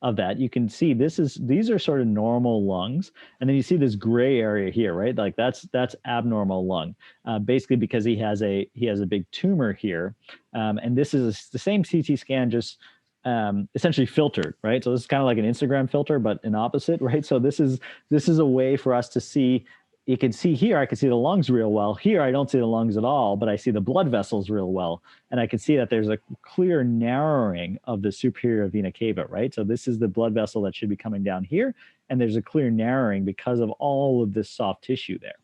of that. You can see these are sort of normal lungs. And then you see this gray area here, right? Like that's abnormal lung, basically because he has a big tumor here. And this is the same CT scan, just essentially filtered, right? So this is kind of like an Instagram filter, but an opposite, right? So this is a way for us to see. You can see here, I can see the lungs real well. Here, I don't see the lungs at all, but I see the blood vessels real well. And I can see that there's a clear narrowing of the superior vena cava, right? So this is the blood vessel that should be coming down here. And there's a clear narrowing because of all of this soft tissue there.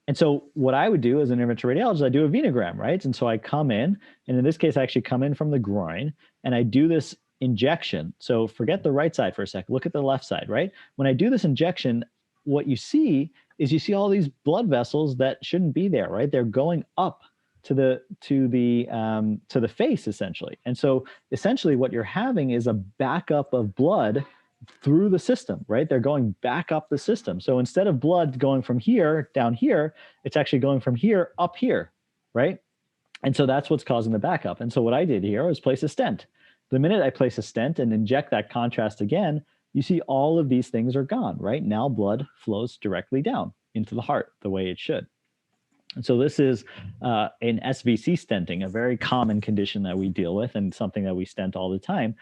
And so what I would do as an interventional radiologist, I do a venogram, right? And so I come in, and in this case, I actually come in from the groin, and I do this injection. So forget the right side for a second. Look at the left side, right? When I do this injection, what you see is all these blood vessels that shouldn't be there, right? They're going up to the face essentially. And so essentially what you're having is a backup of blood through the system, right? They're going back up the system. So instead of blood going from here down here, it's actually going from here up here, right? And so that's what's causing the backup. And so what I did here was place a stent. The minute I place a stent and inject that contrast again, you see all of these things are gone, right? Now blood flows directly down into the heart the way it should. And so this is an SVC stenting, a very common condition that we deal with and something that we stent all the time,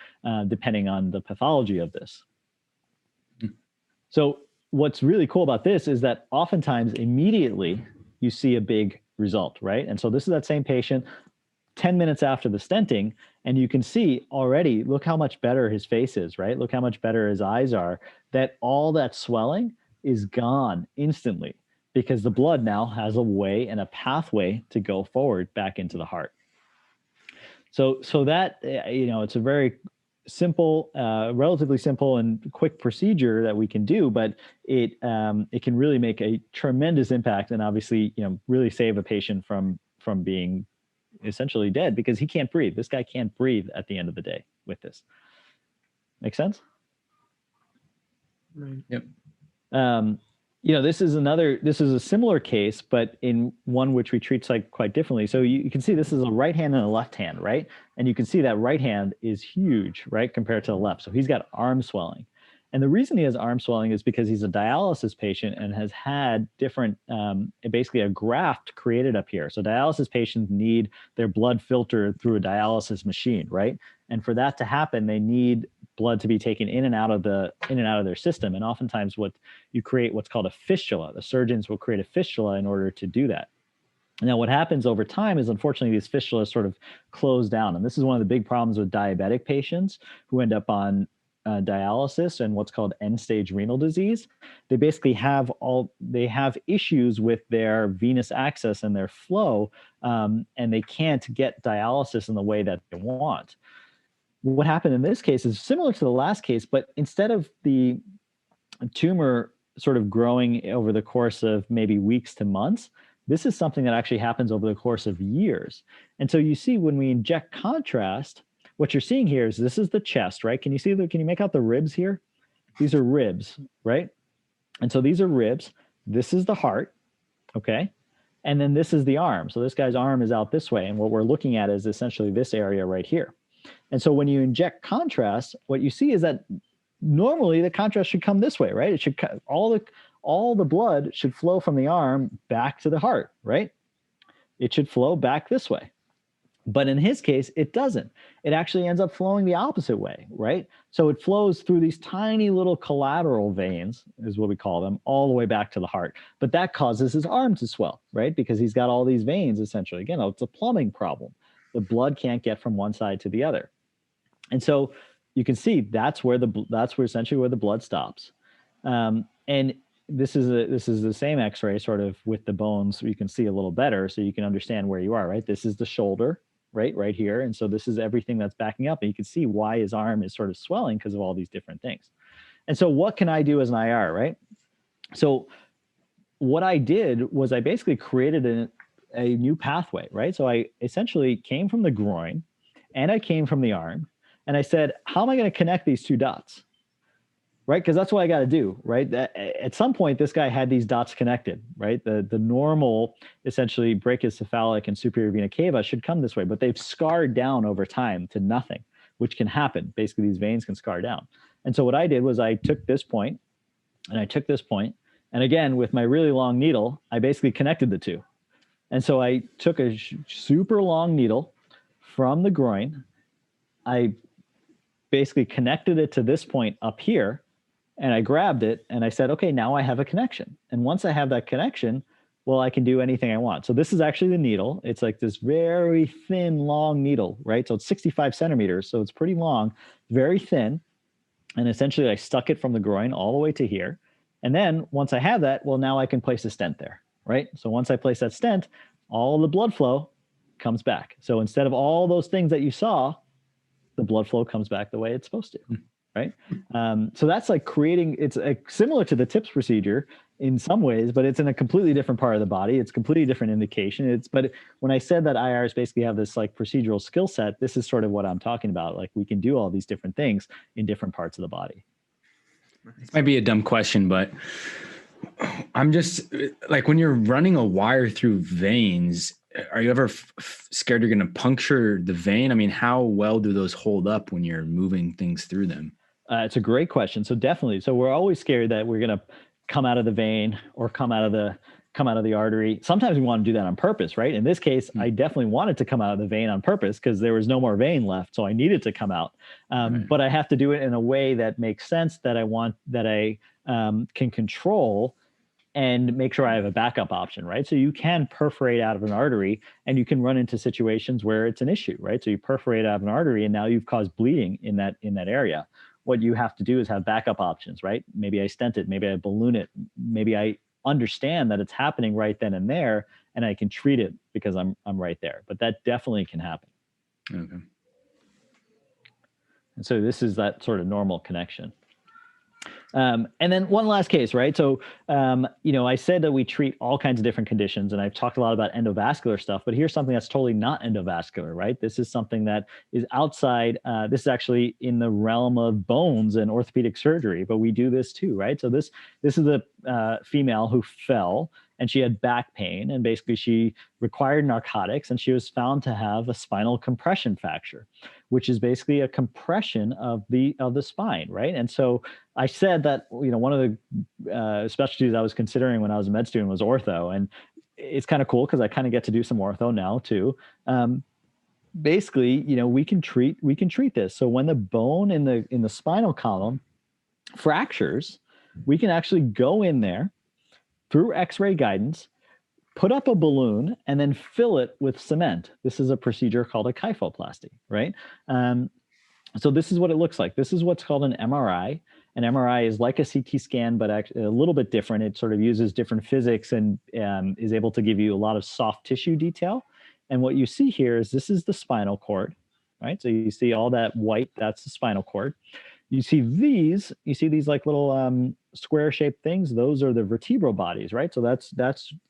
depending on the pathology of this. So what's really cool about this is that oftentimes immediately you see a big result, right? And so this is that same patient 10 minutes after the stenting, and you can see already, look how much better his face is, right? Look how much better his eyes are, that all that swelling is gone instantly because the blood now has a way and a pathway to go forward back into the heart. So that, it's a very simple, relatively simple and quick procedure that we can do, but it can really make a tremendous impact and obviously, really save a patient from being essentially dead because he can't breathe. This guy can't breathe at the end of the day with this. Make sense? Right. Yep. This is a similar case, but in one which we treat quite differently. So you can see this is a right hand and a left hand, right? And you can see that right hand is huge, right, compared to the left. So he's got arm swelling. And the reason he has arm swelling is because he's a dialysis patient and has had different, basically a graft created up here. So dialysis patients need their blood filtered through a dialysis machine, right? And for that to happen, they need blood to be taken in and out of their system. And oftentimes you create what's called a fistula. The surgeons will create a fistula in order to do that. Now, what happens over time is, unfortunately, these fistulas sort of close down. And this is one of the big problems with diabetic patients who end up on dialysis and what's called end-stage renal disease. They basically have issues with their venous access and their flow, and they can't get dialysis in the way that they want. What happened in this case is similar to the last case, but instead of the tumor sort of growing over the course of maybe weeks to months, this is something that actually happens over the course of years. And so you see when we inject contrast, what you're seeing here is this is the chest, right? Can you make out the ribs here? These are ribs, right? And so these are ribs. This is the heart, okay? And then this is the arm. So this guy's arm is out this way. And what we're looking at is essentially this area right here. And so when you inject contrast, what you see is that normally the contrast should come this way, right? It should all the blood should flow from the arm back to the heart, right? It should flow back this way. But in his case, it doesn't. It actually ends up flowing the opposite way, right? So it flows through these tiny little collateral veins, is what we call them, all the way back to the heart. But that causes his arm to swell, right? Because he's got all these veins, essentially. Again, it's a plumbing problem. The blood can't get from one side to the other. And so you can see that's essentially where the blood stops. And this is the same X-ray sort of with the bones, so you can see a little better, so you can understand where you are, right? This is the shoulder, right here. And so this is everything that's backing up. And you can see why his arm is sort of swelling because of all these different things. And so what can I do as an IR, right? So what I did was I basically created a new pathway, right? So I essentially came from the groin and I came from the arm. And I said, how am I going to connect these two dots? Right? Because that's what I got to do, right? At some point, this guy had these dots connected, right? The normal, essentially, brachiocephalic and superior vena cava should come this way, but they've scarred down over time to nothing, which can happen. Basically, these veins can scar down. And so what I did was I took this point, and I took this point, and again, with my really long needle, I basically connected the two. And so I took a super long needle from the groin, I basically connected it to this point up here, and I grabbed it and I said, okay, now I have a connection. And once I have that connection, well, I can do anything I want. So this is actually the needle. It's like this very thin, long needle, right? So it's 65 centimeters. So it's pretty long, very thin. And essentially I stuck it from the groin all the way to here. And then once I have that, well, now I can place a stent there, right? So once I place that stent, all the blood flow comes back. So instead of all those things that you saw, the blood flow comes back the way it's supposed to, right? So that's like it's similar to the TIPS procedure in some ways, but it's in a completely different part of the body. It's completely different indication. But when I said that IRs basically have this like procedural skill set, this is sort of what I'm talking about. Like we can do all these different things in different parts of the body. This might be a dumb question, but I'm just like, when you're running a wire through veins, are you ever scared you're going to puncture the vein? I mean, how well do those hold up when you're moving things through them? It's a great question. So definitely. So we're always scared that we're going to come out of the vein or come out of come out of the artery. Sometimes we want to do that on purpose, right? In this case, I definitely wanted to come out of the vein on purpose because there was no more vein left. So I needed to come out. But I have to do it in a way that makes sense, that I can control and make sure I have a backup option, right? So you can perforate out of an artery and you can run into situations where it's an issue, right? So you perforate out of an artery and now you've caused bleeding in that area. What you have to do is have backup options, right? Maybe I stent it, maybe I balloon it, maybe I understand that it's happening right then and there, and I can treat it because I'm right there. But that definitely can happen. Okay. And so this is that sort of normal connection. And then one last case, right? So, I said that we treat all kinds of different conditions, and I've talked a lot about endovascular stuff, but here's something that's totally not endovascular, right? This is something that is outside, this is actually in the realm of bones and orthopedic surgery, but we do this too, right? So this is a female who fell and she had back pain, and basically she required narcotics, and she was found to have a spinal compression fracture, which is basically a compression of the spine, right? And so I said that, one of the specialties I was considering when I was a med student was ortho, and it's kind of cool because I kind of get to do some ortho now too. Basically, we can treat this. So when the bone in the spinal column fractures, we can actually go in there through X-ray guidance, put up a balloon, and then fill it with cement. This is a procedure called a kyphoplasty, right? So this is what it looks like. This is what's called an MRI. An MRI is like a CT scan, but actually a little bit different. It sort of uses different physics and is able to give you a lot of soft tissue detail. And what you see here is this is the spinal cord, right? So you see all that white, that's the spinal cord. You see these like little square-shaped things. Those are the vertebral bodies, right? So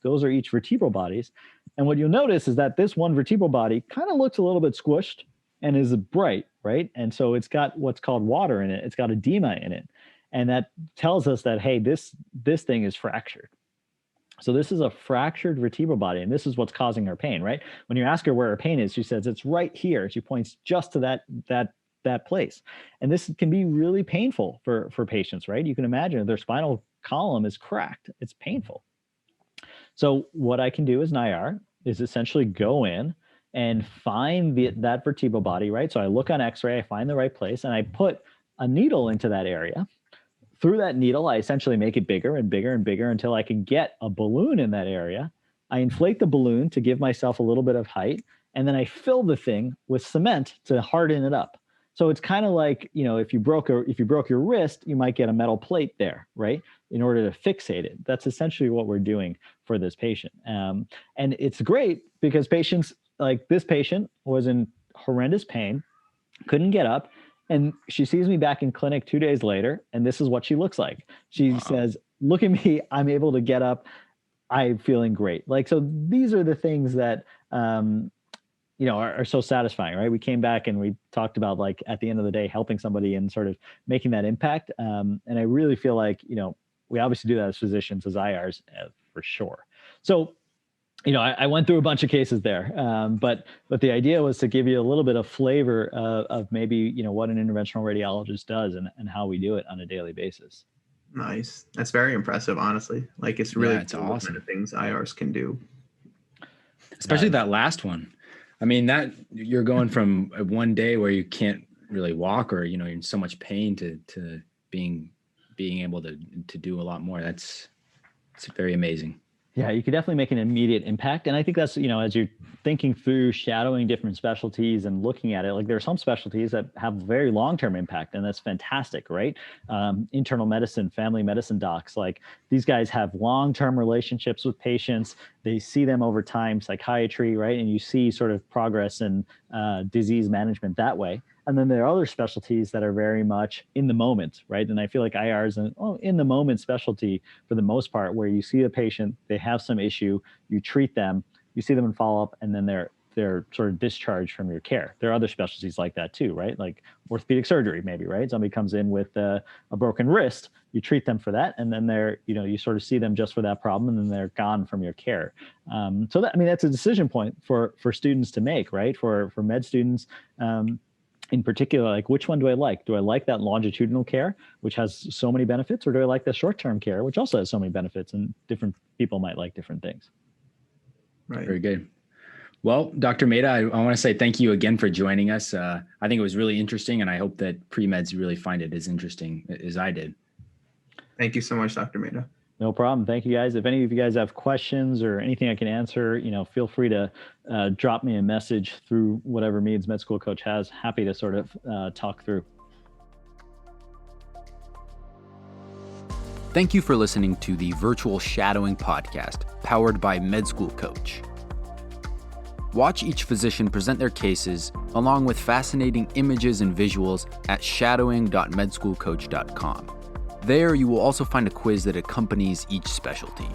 those are each vertebral bodies. And what you'll notice is that this one vertebral body kind of looks a little bit squished and is bright, right? And so it's got what's called water in it. It's got edema in it. And that tells us that, hey, this thing is fractured. So this is a fractured vertebral body, and this is what's causing her pain, right? When you ask her where her pain is, she says it's right here. She points just to that place. And this can be really painful for patients, right? You can imagine if their spinal column is cracked, it's painful. So what I can do as an IR is essentially go in and find that vertebral body, right? So I look on X-ray, I find the right place, and I put a needle into that area. Through that needle, I essentially make it bigger and bigger and bigger until I can get a balloon in that area. I inflate the balloon to give myself a little bit of height, and then I fill the thing with cement to harden it up. So it's kind of like, if you broke your wrist, you might get a metal plate there, right? In order to fixate it. That's essentially what we're doing for this patient. And it's great because patients, like this patient was in horrendous pain, couldn't get up. And she sees me back in clinic 2 days later, and this is what she looks like. She says, look at me, I'm able to get up. I'm feeling great. Like, so these are the things that, are so satisfying, right? We came back and we talked about, like, at the end of the day, helping somebody and sort of making that impact. And I really feel like, we obviously do that as physicians, as IRs, for sure. So, I went through a bunch of cases there, but the idea was to give you a little bit of flavor of maybe, what an interventional radiologist does and how we do it on a daily basis. Nice. That's very impressive, honestly. Like, it's really it's cool awesome. What kind of things IRs can do. Especially that last one. I mean, that you're going from one day where you can't really walk or, you're in so much pain to being able to do a lot more. It's very amazing. Yeah, you could definitely make an immediate impact. And I think that's, as you're thinking through shadowing different specialties and looking at it, like there are some specialties that have very long-term impact, and that's fantastic, right? Internal medicine, family medicine docs, like these guys have long-term relationships with patients. They see them over time, psychiatry, right? And you see sort of progress and disease management that way. And then there are other specialties that are very much in the moment, right? And I feel like IR is an in the moment specialty for the most part, where you see a patient, they have some issue, you treat them, you see them in follow-up, and then they're sort of discharged from your care. There are other specialties like that too, right? Like orthopedic surgery, maybe, right? Somebody comes in with a broken wrist, you treat them for that, and then you sort of see them just for that problem, and then they're gone from your care. So that's a decision point for students to make, right? For med students. in particular, like which one do I like? Do I like that longitudinal care, which has so many benefits, or do I like the short-term care, which also has so many benefits, and different people might like different things? Right. Very good. Well, Dr. Mehta, I want to say thank you again for joining us. I think it was really interesting, and I hope that pre-meds really find it as interesting as I did. Thank you so much, Dr. Mehta. No problem. Thank you, guys. If any of you guys have questions or anything I can answer, feel free to drop me a message through whatever means MedSchoolCoach has. Happy to sort of talk through. Thank you for listening to the Virtual Shadowing Podcast, powered by MedSchoolCoach. Watch each physician present their cases, along with fascinating images and visuals at shadowing.medschoolcoach.com. There, you will also find a quiz that accompanies each specialty.